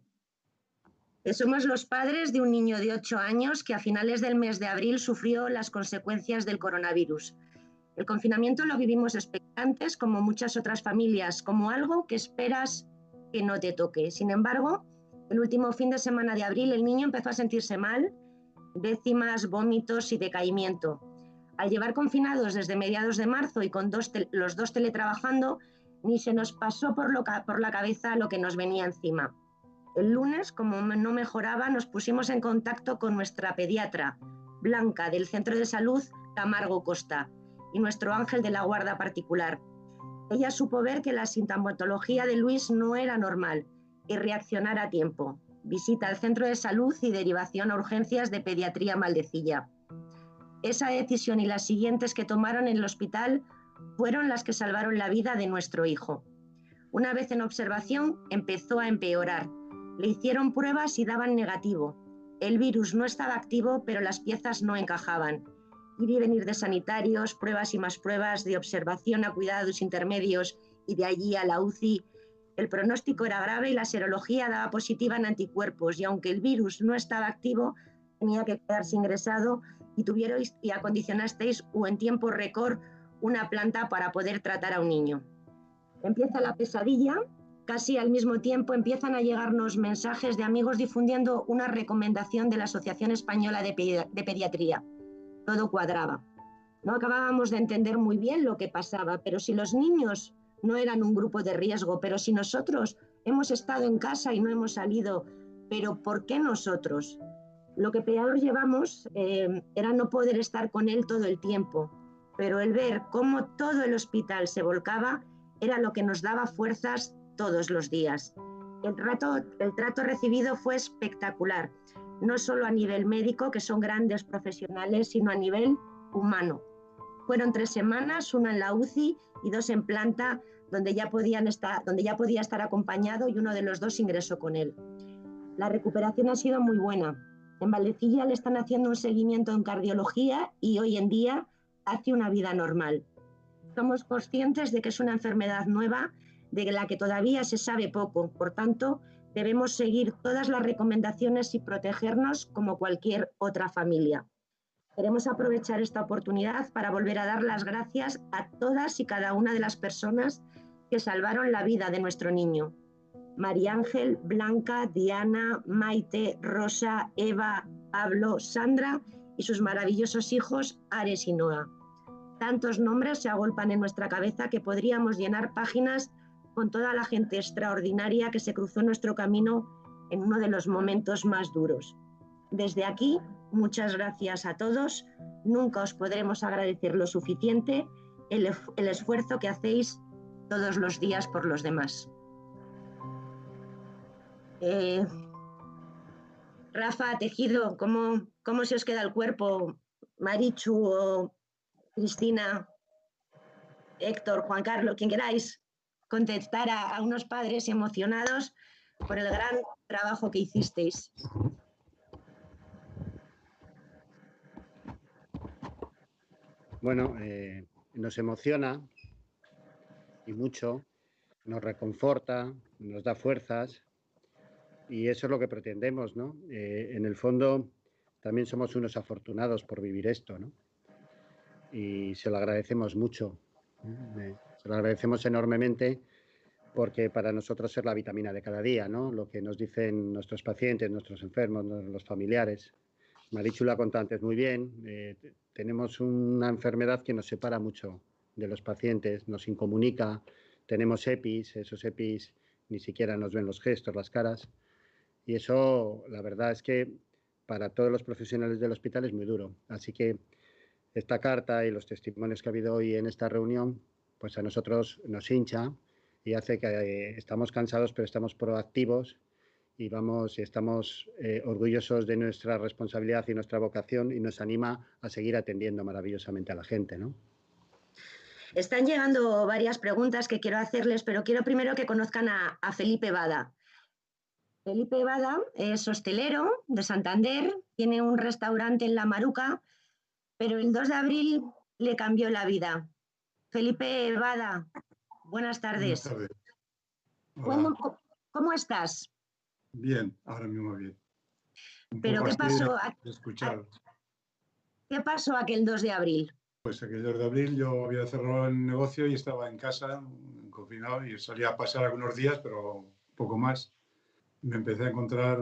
Somos los padres de un niño de 8 años que a finales del mes de abril sufrió las consecuencias del coronavirus. El confinamiento lo vivimos expectantes, como muchas otras familias, como algo que esperas que no te toque. Sin embargo, el último fin de semana de abril el niño empezó a sentirse mal, décimas, vómitos y decaimiento. Al llevar confinados desde mediados de marzo y con los dos teletrabajando, ni se nos pasó por la cabeza lo que nos venía encima. El lunes, como no mejoraba, nos pusimos en contacto con nuestra pediatra, Blanca, del Centro de Salud Camargo Costa, y nuestro ángel de la guarda particular. Ella supo ver que la sintomatología de Luis no era normal y reaccionar a tiempo. Visita al centro de salud y derivación a urgencias de pediatría Maldecilla. Esa decisión y las siguientes que tomaron en el hospital fueron las que salvaron la vida de nuestro hijo. Una vez en observación, empezó a empeorar. Le hicieron pruebas y daban negativo. El virus no estaba activo, pero las piezas no encajaban. Ir y venir de sanitarios, pruebas y más pruebas, de observación a cuidados intermedios y de allí a la UCI. El pronóstico era grave y la serología daba positiva en anticuerpos, y aunque el virus no estaba activo, tenía que quedarse ingresado y tuvierais y acondicionasteis en tiempo récord una planta para poder tratar a un niño. Empieza la pesadilla. Casi al mismo tiempo empiezan a llegarnos mensajes de amigos difundiendo una recomendación de la Asociación Española de Pediatría. Todo cuadraba. No acabábamos de entender muy bien lo que pasaba, pero si los niños no eran un grupo de riesgo, pero si nosotros hemos estado en casa y no hemos salido, pero ¿por qué nosotros? Lo que peor llevamos era no poder estar con él todo el tiempo, pero el ver cómo todo el hospital se volcaba era lo que nos daba fuerzas todos los días. El trato recibido fue espectacular, no solo a nivel médico, que son grandes profesionales, sino a nivel humano. Fueron 3 semanas, una en la UCI y 2 en planta, donde ya podía estar acompañado, y uno de los 2 ingresó con él. La recuperación ha sido muy buena. En Maldecilla le están haciendo un seguimiento en cardiología y hoy en día hace una vida normal. Somos conscientes de que es una enfermedad nueva, de la que todavía se sabe poco. Por tanto, debemos seguir todas las recomendaciones y protegernos como cualquier otra familia. Queremos aprovechar esta oportunidad para volver a dar las gracias a todas y cada una de las personas que salvaron la vida de nuestro niño. María Ángel, Blanca, Diana, Maite, Rosa, Eva, Pablo, Sandra y sus maravillosos hijos Ares y Noa. Tantos nombres se agolpan en nuestra cabeza que podríamos llenar páginas con toda la gente extraordinaria que se cruzó en nuestro camino en uno de los momentos más duros. Desde aquí, muchas gracias a todos. Nunca os podremos agradecer lo suficiente el esfuerzo que hacéis todos los días por los demás. Rafa, Tejido, ¿cómo se os queda el cuerpo? Marichu o Cristina, Héctor, Juan Carlos, quien queráis contestar a unos padres emocionados por el gran trabajo que hicisteis. Bueno, nos emociona y mucho, nos reconforta, nos da fuerzas, y eso es lo que pretendemos, ¿no? En el fondo también somos unos afortunados por vivir esto, ¿no? Y se lo agradecemos mucho, se lo agradecemos enormemente, porque para nosotros es la vitamina de cada día, ¿no? Lo que nos dicen nuestros pacientes, nuestros enfermos, los familiares. Marichu lo ha contado antes muy bien. Tenemos una enfermedad que nos separa mucho de los pacientes, nos incomunica. Tenemos EPIs, esos EPIs ni siquiera nos ven los gestos, las caras. Y eso, la verdad es que para todos los profesionales del hospital es muy duro. Así que esta carta y los testimonios que ha habido hoy en esta reunión, pues a nosotros nos hincha y hace que estamos cansados, pero estamos proactivos y estamos orgullosos de nuestra responsabilidad y nuestra vocación, y nos anima a seguir atendiendo maravillosamente a la gente, ¿no? Están llegando varias preguntas que quiero hacerles, pero quiero primero que conozcan a Felipe Bada. Felipe Bada es hostelero de Santander, tiene un restaurante en La Maruca, pero el 2 de abril le cambió la vida. Felipe Bada, buenas tardes. Buenas tardes. ¿Cómo estás? Bien, ahora mismo bien. ¿Pero qué pasó? Escuchar. ¿Qué pasó aquel 2 de abril? Pues aquel 2 de abril yo había cerrado el negocio y estaba en casa, confinado, y salía a pasar algunos días, pero poco más. Me empecé a encontrar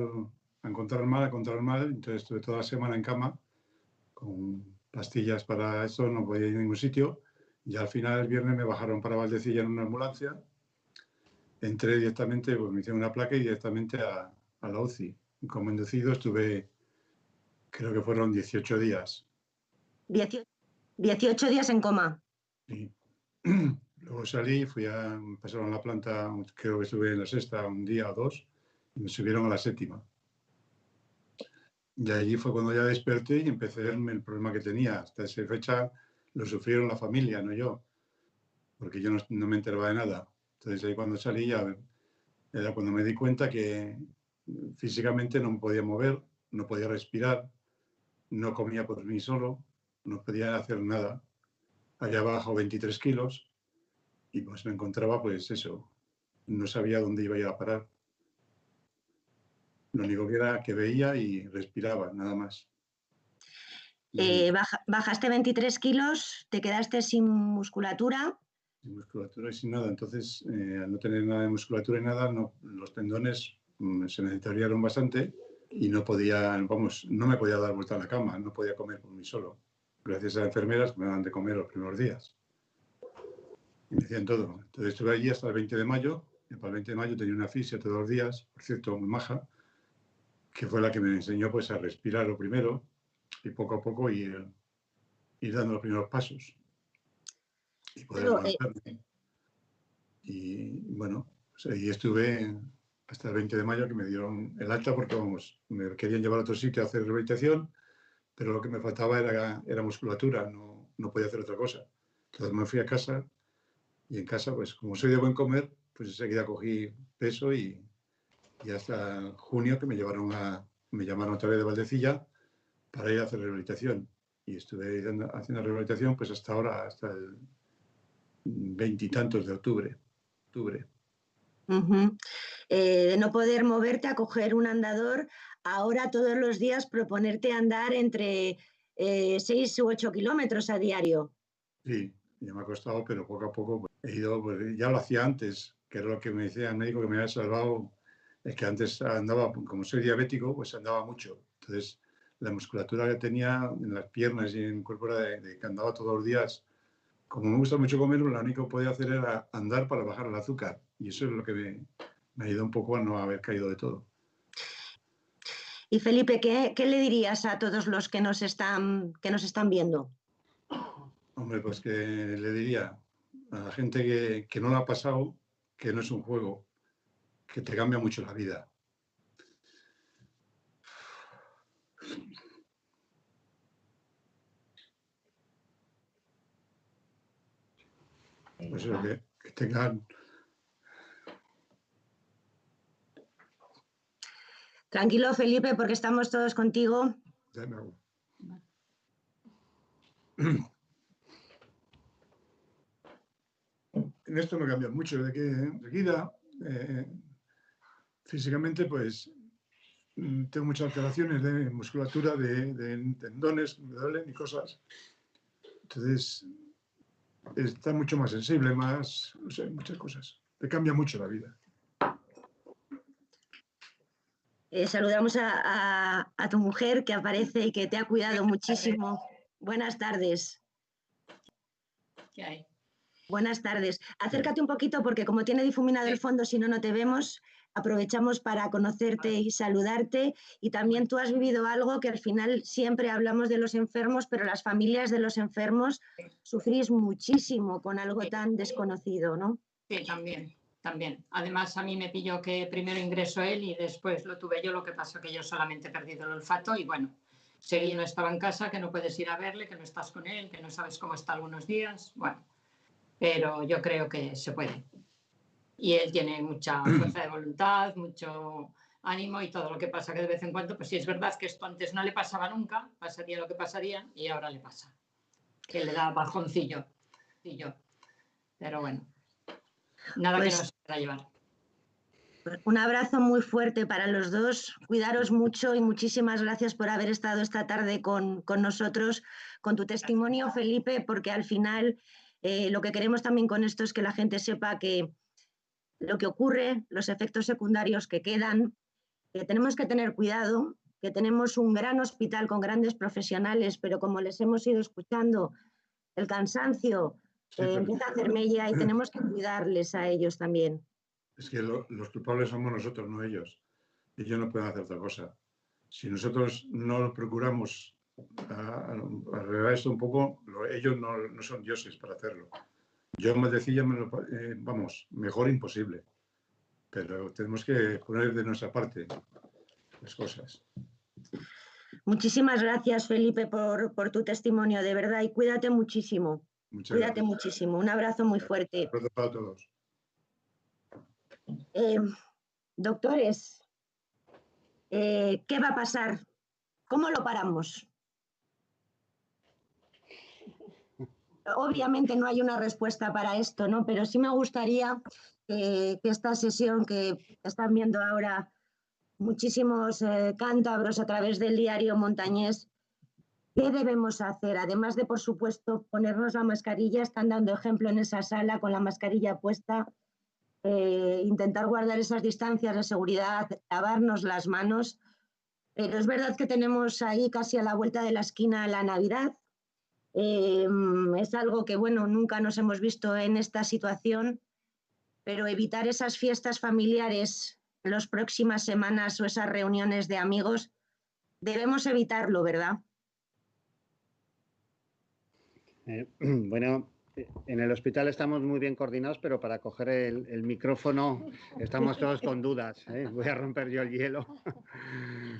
mal, entonces estuve toda la semana en cama con pastillas para eso, no podía ir a ningún sitio, y al final el viernes me bajaron para Valdecilla en una ambulancia, entré directamente, pues me hicieron una placa y directamente a la UCI. Como inducido estuve, creo que fueron 18 días. 18 días en coma. Sí. Luego salí, me pasaron la planta, creo que estuve en la 6ª un día o 2, y me subieron a la 7ª. Y allí fue cuando ya desperté y empecé a verme el problema que tenía. Hasta esa fecha lo sufrieron la familia, no yo, porque yo no me enteraba de nada. Entonces ahí cuando salí ya era cuando me di cuenta que físicamente no me podía mover, no podía respirar, no comía por mí solo, no podía hacer nada. Había bajado 23 kilos y pues me encontraba pues eso, no sabía dónde iba a ir a parar. Lo único que era que veía y respiraba, nada más. Bajaste 23 kilos, te quedaste sin musculatura. Sin musculatura y sin nada. Entonces, al no tener nada de musculatura y nada, los tendones se me deterioraron bastante y no me podía dar vuelta a la cama, no podía comer por mí solo. Gracias a las enfermeras que me daban de comer los primeros días. Y me decían todo. Entonces estuve allí hasta el 20 de mayo. Y para el 20 de mayo tenía una fisio todos los días, por cierto, muy maja, que fue la que me enseñó pues, a respirar lo primero y poco a poco ir dando los primeros pasos. Y poder levantarme. Y bueno, pues ahí estuve hasta el 20 de mayo que me dieron el alta porque, vamos, me querían llevar a otro sitio a hacer rehabilitación, pero lo que me faltaba era musculatura, no podía hacer otra cosa. Entonces me fui a casa y en casa, pues como soy de buen comer, pues enseguida cogí peso y hasta junio que me llamaron otra vez de Valdecilla para ir a hacer rehabilitación. Y estuve haciendo rehabilitación pues hasta ahora, hasta el 20 y tantos de octubre. De no poder moverte a coger un andador, ahora todos los días proponerte andar entre 6 u 8 kilómetros a diario. Sí, ya me ha costado, pero poco a poco pues, he ido, pues, ya lo hacía antes, que era lo que me decía el médico que me había salvado, es que antes andaba, como soy diabético, pues andaba mucho. Entonces, la musculatura que tenía en las piernas y en el cuerpo era de que andaba todos los días. Como me gusta mucho comer, lo único que podía hacer era andar para bajar el azúcar. Y eso es lo que me ayudó un poco a no haber caído de todo. Y Felipe, ¿qué le dirías a todos los que nos están viendo? Hombre, pues que le diría a la gente que no lo ha pasado, que no es un juego, que te cambia mucho la vida. Pues eso, que tengan... Tranquilo, Felipe, porque estamos todos contigo. Ya me hago. En esto me cambia mucho, de que enseguida, físicamente, pues tengo muchas alteraciones de musculatura, de tendones, me duelen y cosas. Entonces, está mucho más sensible, más, no sé, muchas cosas. Te cambia mucho la vida. Saludamos a tu mujer que aparece y que te ha cuidado muchísimo. Buenas tardes. ¿Qué hay? Buenas tardes. Acércate un poquito porque como tiene difuminado el fondo, si no, no te vemos. Aprovechamos para conocerte y saludarte. Y también tú has vivido algo que al final siempre hablamos de los enfermos, pero las familias de los enfermos sufrís muchísimo con algo tan desconocido, ¿no? Sí, también. Además, a mí me pilló que primero ingresó él y después lo tuve yo, lo que pasó que yo solamente he perdido el olfato y bueno, seguí, no estaba en casa, que no puedes ir a verle, que no estás con él, que no sabes cómo está algunos días, bueno, pero yo creo que se puede. Y él tiene mucha fuerza de voluntad, mucho ánimo y todo lo que pasa que de vez en cuando, pues sí es verdad que esto antes no le pasaba nunca, pasaría lo que pasaría y ahora le pasa, que le da bajoncillo, pero bueno. Nada pues, que no se pueda llevar. Pues un abrazo muy fuerte para los dos, cuidaros mucho y muchísimas gracias por haber estado esta tarde con nosotros, con tu testimonio, Felipe, porque al final lo que queremos también con esto es que la gente sepa que lo que ocurre, los efectos secundarios que quedan, que tenemos que tener cuidado, que tenemos un gran hospital con grandes profesionales, pero como les hemos ido escuchando, el cansancio empieza a hacer mella y tenemos que cuidarles a ellos también. Es que los culpables somos nosotros, no ellos. Ellos no pueden hacer otra cosa. Si nosotros no procuramos arreglar esto un poco, ellos no son dioses para hacerlo. Yo me decía, vamos, mejor imposible. Pero tenemos que poner de nuestra parte las cosas. Muchísimas gracias, Felipe, por tu testimonio, de verdad, y cuídate muchísimo. Cuídate muchísimo. Un abrazo muy fuerte. Un abrazo para todos. Doctores, ¿qué va a pasar? ¿Cómo lo paramos? Obviamente no hay una respuesta para esto, ¿no? Pero sí me gustaría que esta sesión que están viendo ahora muchísimos cántabros a través del diario Montañés, ¿qué debemos hacer? Además de, por supuesto, ponernos la mascarilla, están dando ejemplo en esa sala con la mascarilla puesta, intentar guardar esas distancias de seguridad, lavarnos las manos, pero es verdad que tenemos ahí casi a la vuelta de la esquina la Navidad. Es algo que, bueno, nunca nos hemos visto en esta situación, pero evitar esas fiestas familiares en las próximas semanas o esas reuniones de amigos, debemos evitarlo, ¿verdad? Bueno, en el hospital estamos muy bien coordinados, pero para coger el micrófono estamos todos con dudas, ¿eh? Voy a romper yo el hielo.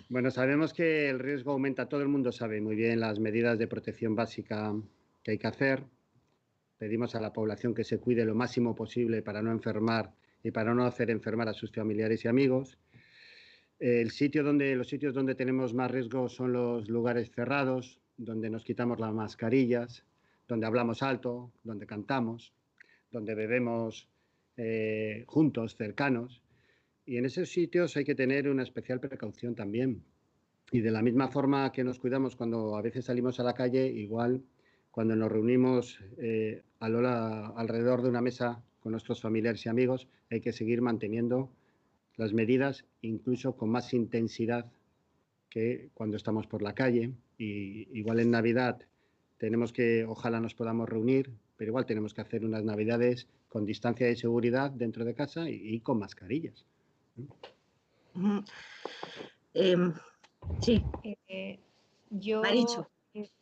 Bueno, sabemos que el riesgo aumenta, todo el mundo sabe muy bien las medidas de protección básica que hay que hacer. Pedimos a la población que se cuide lo máximo posible para no enfermar y para no hacer enfermar a sus familiares y amigos. Los sitios donde tenemos más riesgo son los lugares cerrados, donde nos quitamos las mascarillas, donde hablamos alto, donde cantamos, donde bebemos juntos, cercanos. Y en esos sitios hay que tener una especial precaución también. Y de la misma forma que nos cuidamos cuando a veces salimos a la calle, igual cuando nos reunimos alrededor de una mesa con nuestros familiares y amigos, hay que seguir manteniendo las medidas, incluso con más intensidad que cuando estamos por la calle. Y igual en Navidad tenemos que, ojalá nos podamos reunir, pero igual tenemos que hacer unas Navidades con distancia de seguridad dentro de casa y con mascarillas. Sí.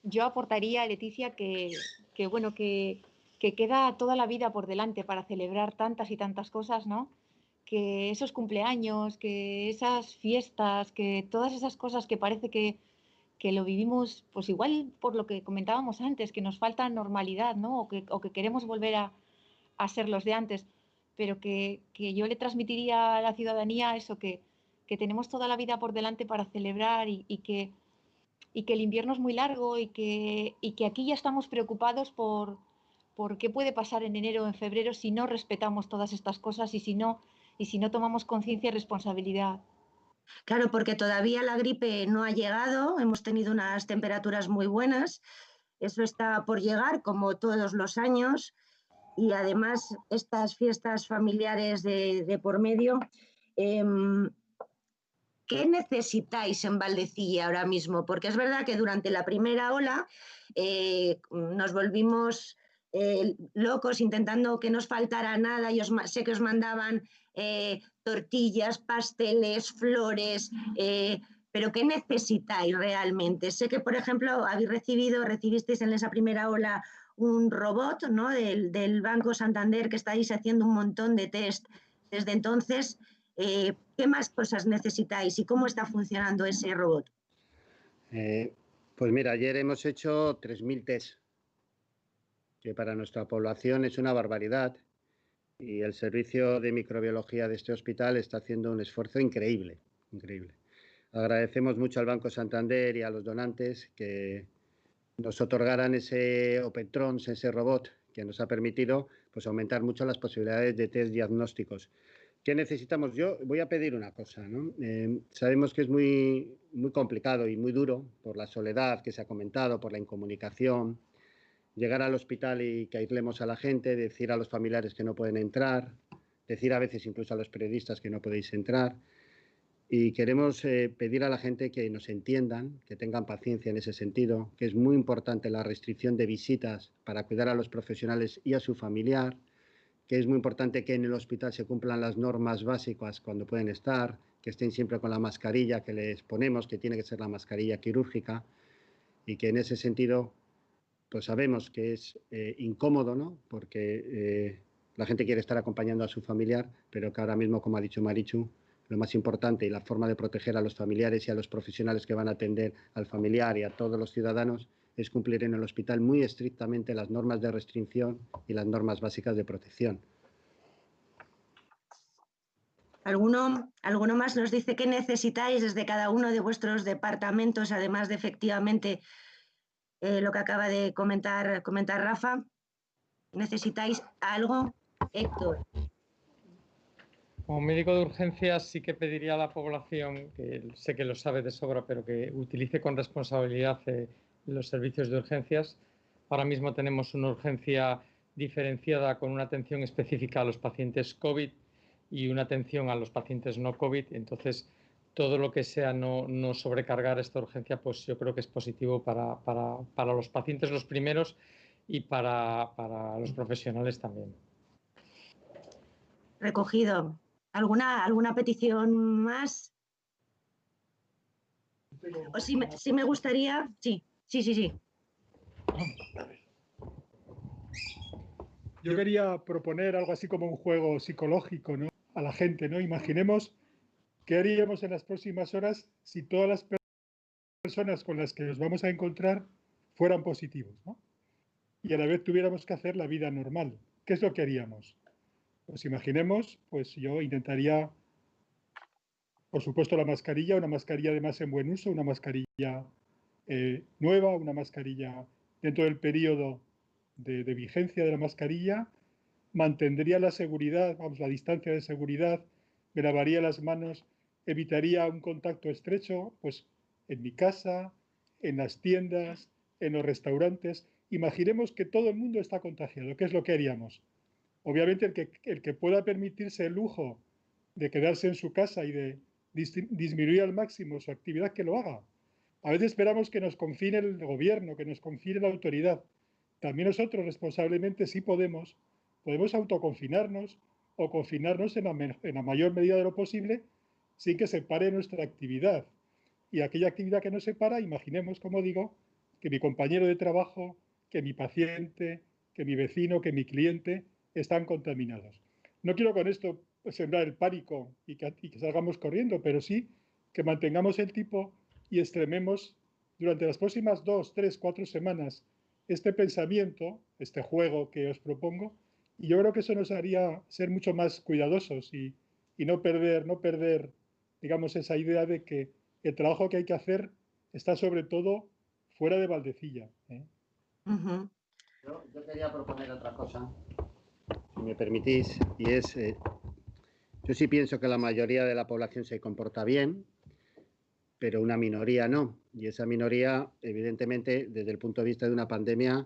Yo aportaría, Leticia, que queda toda la vida por delante para celebrar tantas y tantas cosas, ¿no? Que esos cumpleaños, que esas fiestas, que todas esas cosas que parece que lo vivimos, pues igual por lo que comentábamos antes, que nos falta normalidad, ¿no? O que queremos volver a ser los de antes, pero que yo le transmitiría a la ciudadanía eso, que tenemos toda la vida por delante para celebrar y que el invierno es muy largo y que aquí ya estamos preocupados por qué puede pasar en enero o en febrero si no respetamos todas estas cosas y si no tomamos conciencia y responsabilidad. Claro, porque todavía la gripe no ha llegado, hemos tenido unas temperaturas muy buenas, eso está por llegar como todos los años y además estas fiestas familiares de por medio. ¿Qué necesitáis en Valdecilla ahora mismo? Porque es verdad que durante la primera ola nos volvimos locos intentando que nos faltara nada. Yo sé que os mandaban tortillas, pasteles, flores, pero ¿qué necesitáis realmente? Sé que, por ejemplo, recibisteis en esa primera ola un robot, ¿no? del Banco Santander, que estáis haciendo un montón de test desde entonces. ¿Qué más cosas necesitáis y cómo está funcionando ese robot? Pues mira, ayer hemos hecho 3.000 test, que para nuestra población es una barbaridad, y el servicio de microbiología de este hospital está haciendo un esfuerzo increíble, increíble. Agradecemos mucho al Banco Santander y a los donantes que nos otorgaran ese Opentrons, ese robot, que nos ha permitido pues, aumentar mucho las posibilidades de test diagnósticos, ¿Qué necesitamos? Yo voy a pedir una cosa, ¿no? Sabemos que es muy complicado y muy duro por la soledad que se ha comentado, por la incomunicación, llegar al hospital y que aislemos a la gente, decir a los familiares que no pueden entrar, decir a veces incluso a los periodistas que no podéis entrar. Y queremos pedir a la gente que nos entiendan, que tengan paciencia en ese sentido, que es muy importante la restricción de visitas para cuidar a los profesionales y a su familiar, que es muy importante que en el hospital se cumplan las normas básicas cuando pueden estar, que estén siempre con la mascarilla que les ponemos, que tiene que ser la mascarilla quirúrgica, y que en ese sentido pues sabemos que es incómodo, ¿no? Porque la gente quiere estar acompañando a su familiar, pero que ahora mismo, como ha dicho Marichu, lo más importante y la forma de proteger a los familiares y a los profesionales que van a atender al familiar y a todos los ciudadanos es cumplir en el hospital muy estrictamente las normas de restricción y las normas básicas de protección. ¿Alguno más nos dice qué necesitáis desde cada uno de vuestros departamentos, además de efectivamente lo que acaba de comentar Rafa? ¿Necesitáis algo? Héctor. Como médico de urgencias sí que pediría a la población, que sé que lo sabe de sobra, pero que utilice con responsabilidad los servicios de urgencias. Ahora mismo tenemos una urgencia diferenciada con una atención específica a los pacientes COVID y una atención a los pacientes no COVID. Entonces, todo lo que sea no sobrecargar esta urgencia, pues yo creo que es positivo para los pacientes los primeros y para los profesionales también. Recogido. ¿Alguna petición más? O sí me gustaría... Sí. Yo quería proponer algo así como un juego psicológico, ¿no? A la gente, ¿no? Imaginemos qué haríamos en las próximas horas si todas las personas con las que nos vamos a encontrar fueran positivos, ¿no? Y a la vez tuviéramos que hacer la vida normal. ¿Qué es lo que haríamos? Pues imaginemos, pues yo intentaría, por supuesto, una mascarilla además en buen uso, una mascarilla nueva, una mascarilla dentro del periodo de vigencia de la mascarilla, mantendría la seguridad, la distancia de seguridad, me lavaría las manos, evitaría un contacto estrecho, pues en mi casa, en las tiendas, en los restaurantes. Imaginemos que todo el mundo está contagiado. ¿Qué es lo que haríamos? Obviamente el que pueda permitirse el lujo de quedarse en su casa y de disminuir al máximo su actividad, que lo haga. A veces esperamos que nos confine el gobierno, que nos confine la autoridad. También nosotros responsablemente sí podemos autoconfinarnos o confinarnos en la mayor medida de lo posible sin que se pare nuestra actividad. Y aquella actividad que nos separa, imaginemos, como digo, que mi compañero de trabajo, que mi paciente, que mi vecino, que mi cliente están contaminados. No quiero con esto sembrar el pánico y que salgamos corriendo, pero sí que mantengamos el tipo y extrememos durante las próximas 2, 3, 4 semanas este pensamiento, este juego que os propongo, y yo creo que eso nos haría ser mucho más cuidadosos y no perder, digamos, esa idea de que el trabajo que hay que hacer está sobre todo fuera de Valdecilla. Uh-huh. Yo quería proponer otra cosa, si me permitís, y es, yo sí pienso que la mayoría de la población se comporta bien, pero una minoría no. Y esa minoría, evidentemente, desde el punto de vista de una pandemia,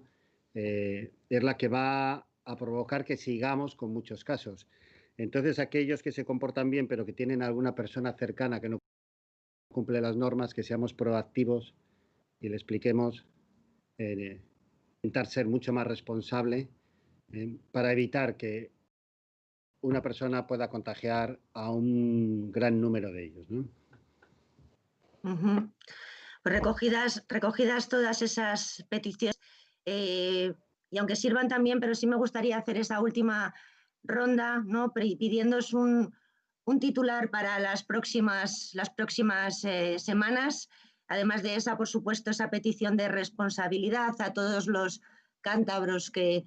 es la que va a provocar que sigamos con muchos casos. Entonces, aquellos que se comportan bien, pero que tienen alguna persona cercana que no cumple las normas, que seamos proactivos y le expliquemos, intentar ser mucho más responsable para evitar que una persona pueda contagiar a un gran número de ellos, ¿no? Uh-huh. Pues recogidas todas esas peticiones, y aunque sirvan también, pero sí me gustaría hacer esa última ronda, ¿no? Pidiéndoos un titular para las próximas semanas. Además de esa, por supuesto, esa petición de responsabilidad a todos los cántabros, que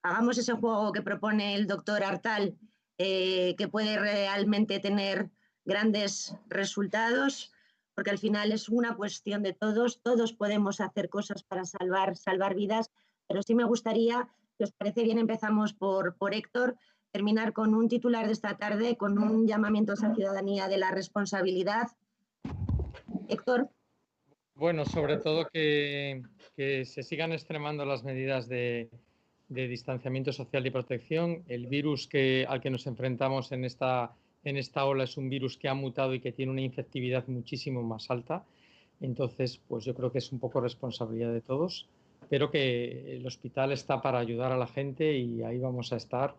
hagamos ese juego que propone el doctor Artal, que puede realmente tener grandes resultados, porque al final es una cuestión de todos podemos hacer cosas para salvar vidas, pero sí me gustaría, si os parece bien, empezamos por Héctor, terminar con un titular de esta tarde, con un llamamiento a esa ciudadanía de la responsabilidad. Héctor. Bueno, sobre todo que se sigan extremando las medidas de distanciamiento social y protección. El virus al que nos enfrentamos en esta ola es un virus que ha mutado y que tiene una infectividad muchísimo más alta. Entonces, pues yo creo que es un poco responsabilidad de todos, pero que el hospital está para ayudar a la gente y ahí vamos a estar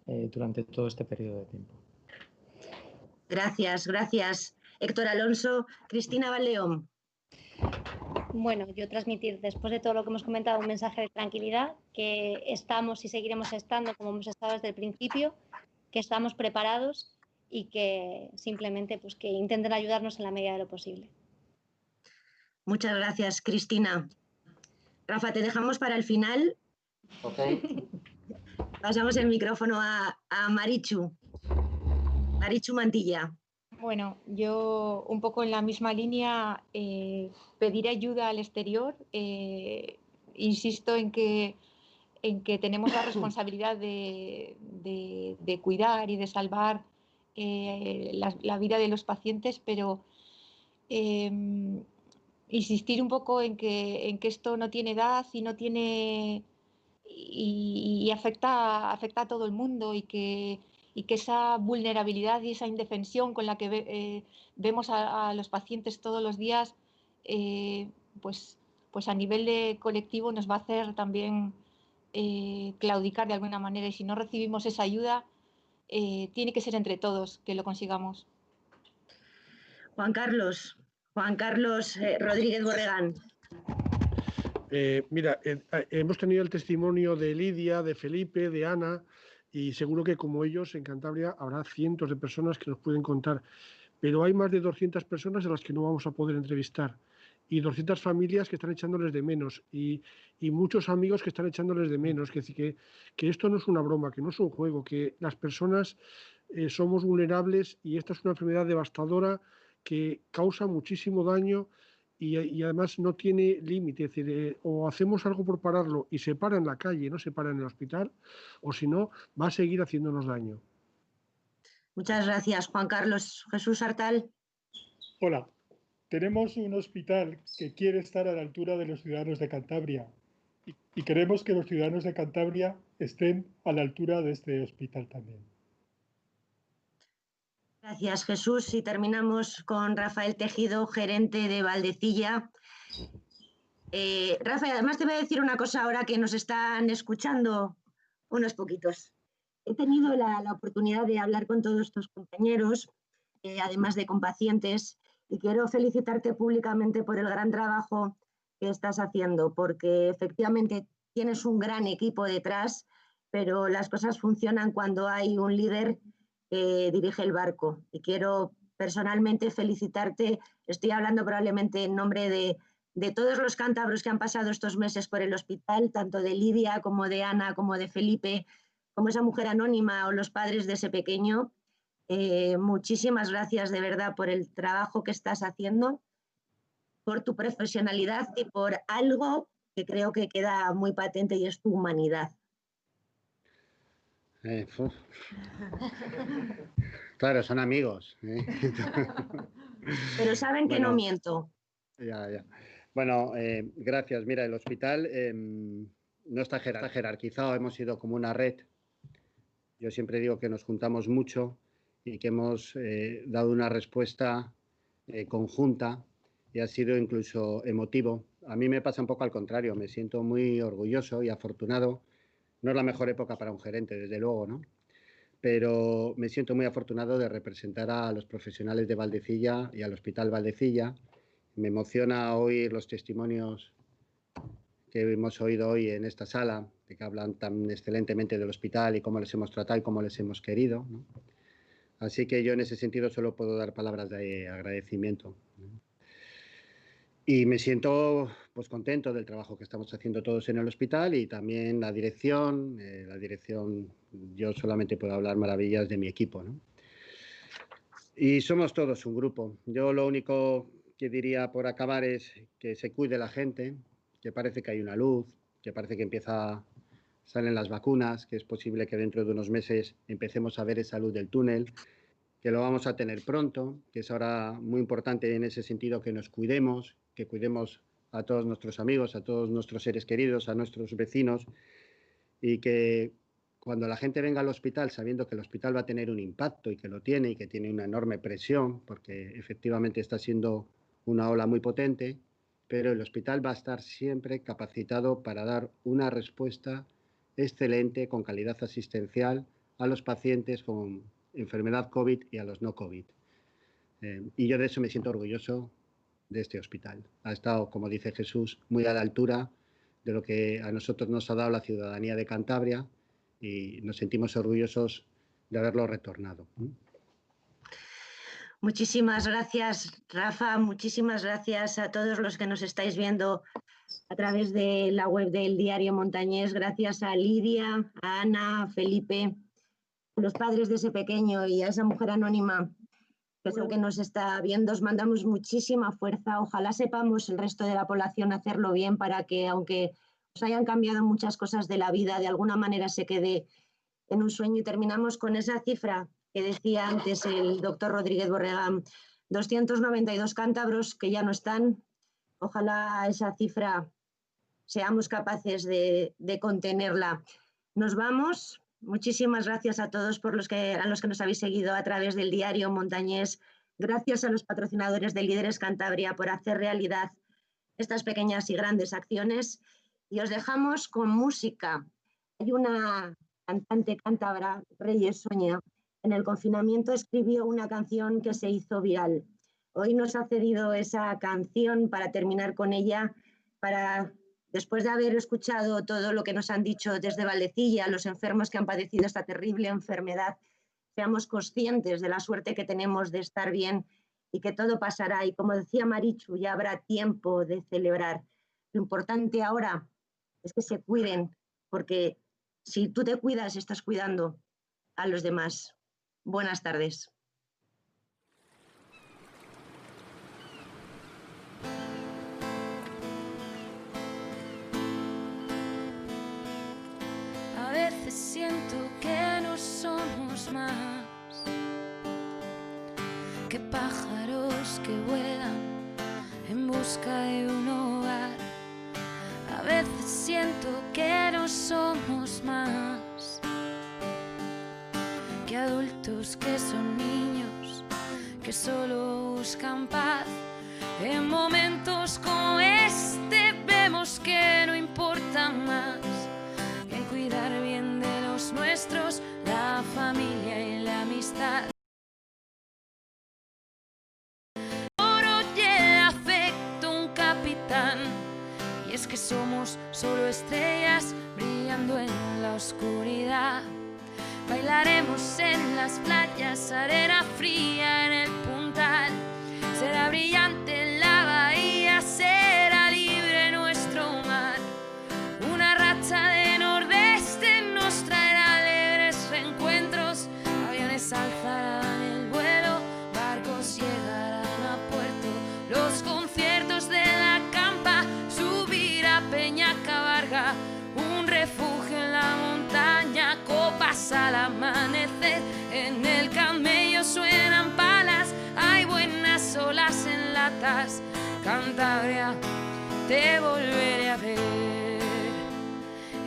durante todo este periodo de tiempo. Gracias, gracias. Héctor Alonso. Cristina Valleón. Bueno, yo transmitir después de todo lo que hemos comentado un mensaje de tranquilidad, que estamos y seguiremos estando como hemos estado desde el principio, que estamos preparados y que simplemente pues, que intenten ayudarnos en la medida de lo posible. Muchas gracias, Cristina. Rafa, te dejamos para el final. Okay. Pasamos el micrófono a Marichu. Marichu Mantilla. Bueno, yo un poco en la misma línea, pedir ayuda al exterior. Insisto en que tenemos la responsabilidad de cuidar y de salvar la vida de los pacientes, pero insistir un poco en que esto no tiene edad y no tiene y afecta a todo el mundo y que esa vulnerabilidad y esa indefensión con la que vemos a los pacientes todos los días, pues a nivel de colectivo nos va a hacer también claudicar de alguna manera, y si no recibimos esa ayuda, tiene que ser entre todos que lo consigamos. Juan Carlos Rodríguez Borregán. Mira, hemos tenido el testimonio de Lidia, de Felipe, de Ana, y seguro que como ellos en Cantabria habrá cientos de personas que nos pueden contar, pero hay más de 200 personas a las que no vamos a poder entrevistar y 200 familias que están echándoles de menos y muchos amigos que están echándoles de menos. Es decir, que esto no es una broma, que no es un juego, que las personas somos vulnerables y esta es una enfermedad devastadora que causa muchísimo daño y además no tiene límite. Es decir, o hacemos algo por pararlo y se para en la calle, no se para en el hospital, o si no, va a seguir haciéndonos daño. Muchas gracias, Juan Carlos. Jesús Artal. Hola. Tenemos un hospital que quiere estar a la altura de los ciudadanos de Cantabria y queremos que los ciudadanos de Cantabria estén a la altura de este hospital también. Gracias, Jesús. Y terminamos con Rafael Tejido, gerente de Valdecilla. Rafael, además te voy a decir una cosa ahora que nos están escuchando unos poquitos. He tenido la oportunidad de hablar con todos estos compañeros, además de con pacientes, y quiero felicitarte públicamente por el gran trabajo que estás haciendo, porque efectivamente tienes un gran equipo detrás, pero las cosas funcionan cuando hay un líder que dirige el barco. Y quiero personalmente felicitarte. Estoy hablando probablemente en nombre de todos los cántabros que han pasado estos meses por el hospital, tanto de Lidia como de Ana, como de Felipe, como esa mujer anónima o los padres de ese pequeño. Muchísimas gracias de verdad por el trabajo que estás haciendo, por tu profesionalidad y por algo que creo que queda muy patente y es tu humanidad. Claro, son amigos. Pero saben que no miento. Ya. Bueno, gracias. Mira, el hospital no está jerarquizado, hemos sido como una red. Yo siempre digo que nos juntamos mucho y que hemos dado una respuesta conjunta y ha sido incluso emotivo. A mí me pasa un poco al contrario, me siento muy orgulloso y afortunado. No es la mejor época para un gerente, desde luego, ¿no? Pero me siento muy afortunado de representar a los profesionales de Valdecilla y al Hospital Valdecilla. Me emociona oír los testimonios que hemos oído hoy en esta sala, de que hablan tan excelentemente del hospital y cómo les hemos tratado y cómo les hemos querido, ¿no? Así que yo en ese sentido solo puedo dar palabras de agradecimiento. Y me siento pues contento del trabajo que estamos haciendo todos en el hospital y también la dirección, yo solamente puedo hablar maravillas de mi equipo, ¿no? Y somos todos un grupo. Yo lo único que diría por acabar es que se cuide la gente, que parece que hay una luz, que parece que empieza salen las vacunas, que es posible que dentro de unos meses empecemos a ver esa luz del túnel, que lo vamos a tener pronto, que es ahora muy importante en ese sentido que nos cuidemos, que cuidemos a todos nuestros amigos, a todos nuestros seres queridos, a nuestros vecinos, y que cuando la gente venga al hospital sabiendo que el hospital va a tener un impacto y que lo tiene y que tiene una enorme presión, porque efectivamente está siendo una ola muy potente, pero el hospital va a estar siempre capacitado para dar una respuesta excelente, con calidad asistencial a los pacientes con enfermedad COVID y a los no COVID. Y yo de eso me siento orgulloso de este hospital. Ha estado, como dice Jesús, muy a la altura de lo que a nosotros nos ha dado la ciudadanía de Cantabria y nos sentimos orgullosos de haberlo retornado. Muchísimas gracias, Rafa. Muchísimas gracias a todos los que nos estáis viendo a través de la web del Diario Montañés. Gracias a Lidia, a Ana, a Felipe, a los padres de ese pequeño y a esa mujer anónima que es el que nos está viendo. Os mandamos muchísima fuerza. Ojalá sepamos el resto de la población hacerlo bien para que, aunque os hayan cambiado muchas cosas de la vida, de alguna manera se quede en un sueño. Y terminamos con esa cifra que decía antes el doctor Rodríguez Borregán, 292 cántabros que ya no están. Ojalá esa cifra seamos capaces de contenerla. Nos vamos. Muchísimas gracias a todos a los que nos habéis seguido a través del Diario Montañés. Gracias a los patrocinadores de Líderes Cantabria por hacer realidad estas pequeñas y grandes acciones. Y os dejamos con música. Hay una cantante cántabra, Reyes Soña, en el confinamiento escribió una canción que se hizo viral. Hoy nos ha cedido esa canción para terminar con ella, después de haber escuchado todo lo que nos han dicho desde Valdecilla, los enfermos que han padecido esta terrible enfermedad, seamos conscientes de la suerte que tenemos de estar bien y que todo pasará. Y como decía Marichu, ya habrá tiempo de celebrar. Lo importante ahora es que se cuiden, porque si tú te cuidas, estás cuidando a los demás. Buenas tardes. A veces siento que no somos más que pájaros que vuelan en busca de un hogar. A veces siento que no somos más que adultos que son niños, que solo buscan paz. En momentos como este vemos que no importa más que cuidar bien de los nuestros, la familia y la amistad. Oro y el afecto un capitán, y es que somos solo estrellas brillando en la oscuridad. Bailaremos en las playas, arena fría en el puntal. Será brillante la bahía, será libre nuestro mar. Una racha de nordeste nos traerá alegres reencuentros. Aviones alzarán el vuelo, barcos llegarán a puerto. Los conciertos de la campa, subir a Peñacabarga, un refugio en la montaña, copas al amanecer. En el camello suenan palas, hay buenas olas en latas. Cantabria, te volveré a ver.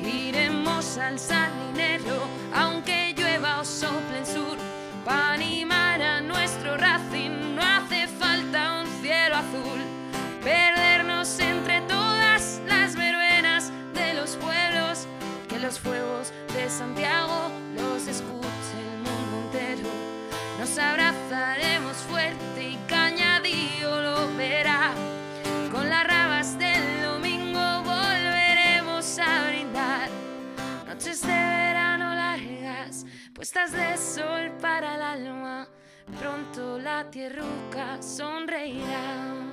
Iremos al Salinero, aunque llueva o sople el sur, para animar a nuestro Racing. No hace falta un cielo azul, perdernos entre todas las verbenas de los pueblos, que los fuegos de Santiago los escuche el mundo entero. Nos abrazaremos fuerte y Cañadillo lo verá. Con las rabas del domingo volveremos a brindar. Noches de verano largas, puestas de sol para el alma. Pronto la tierruca sonreirá.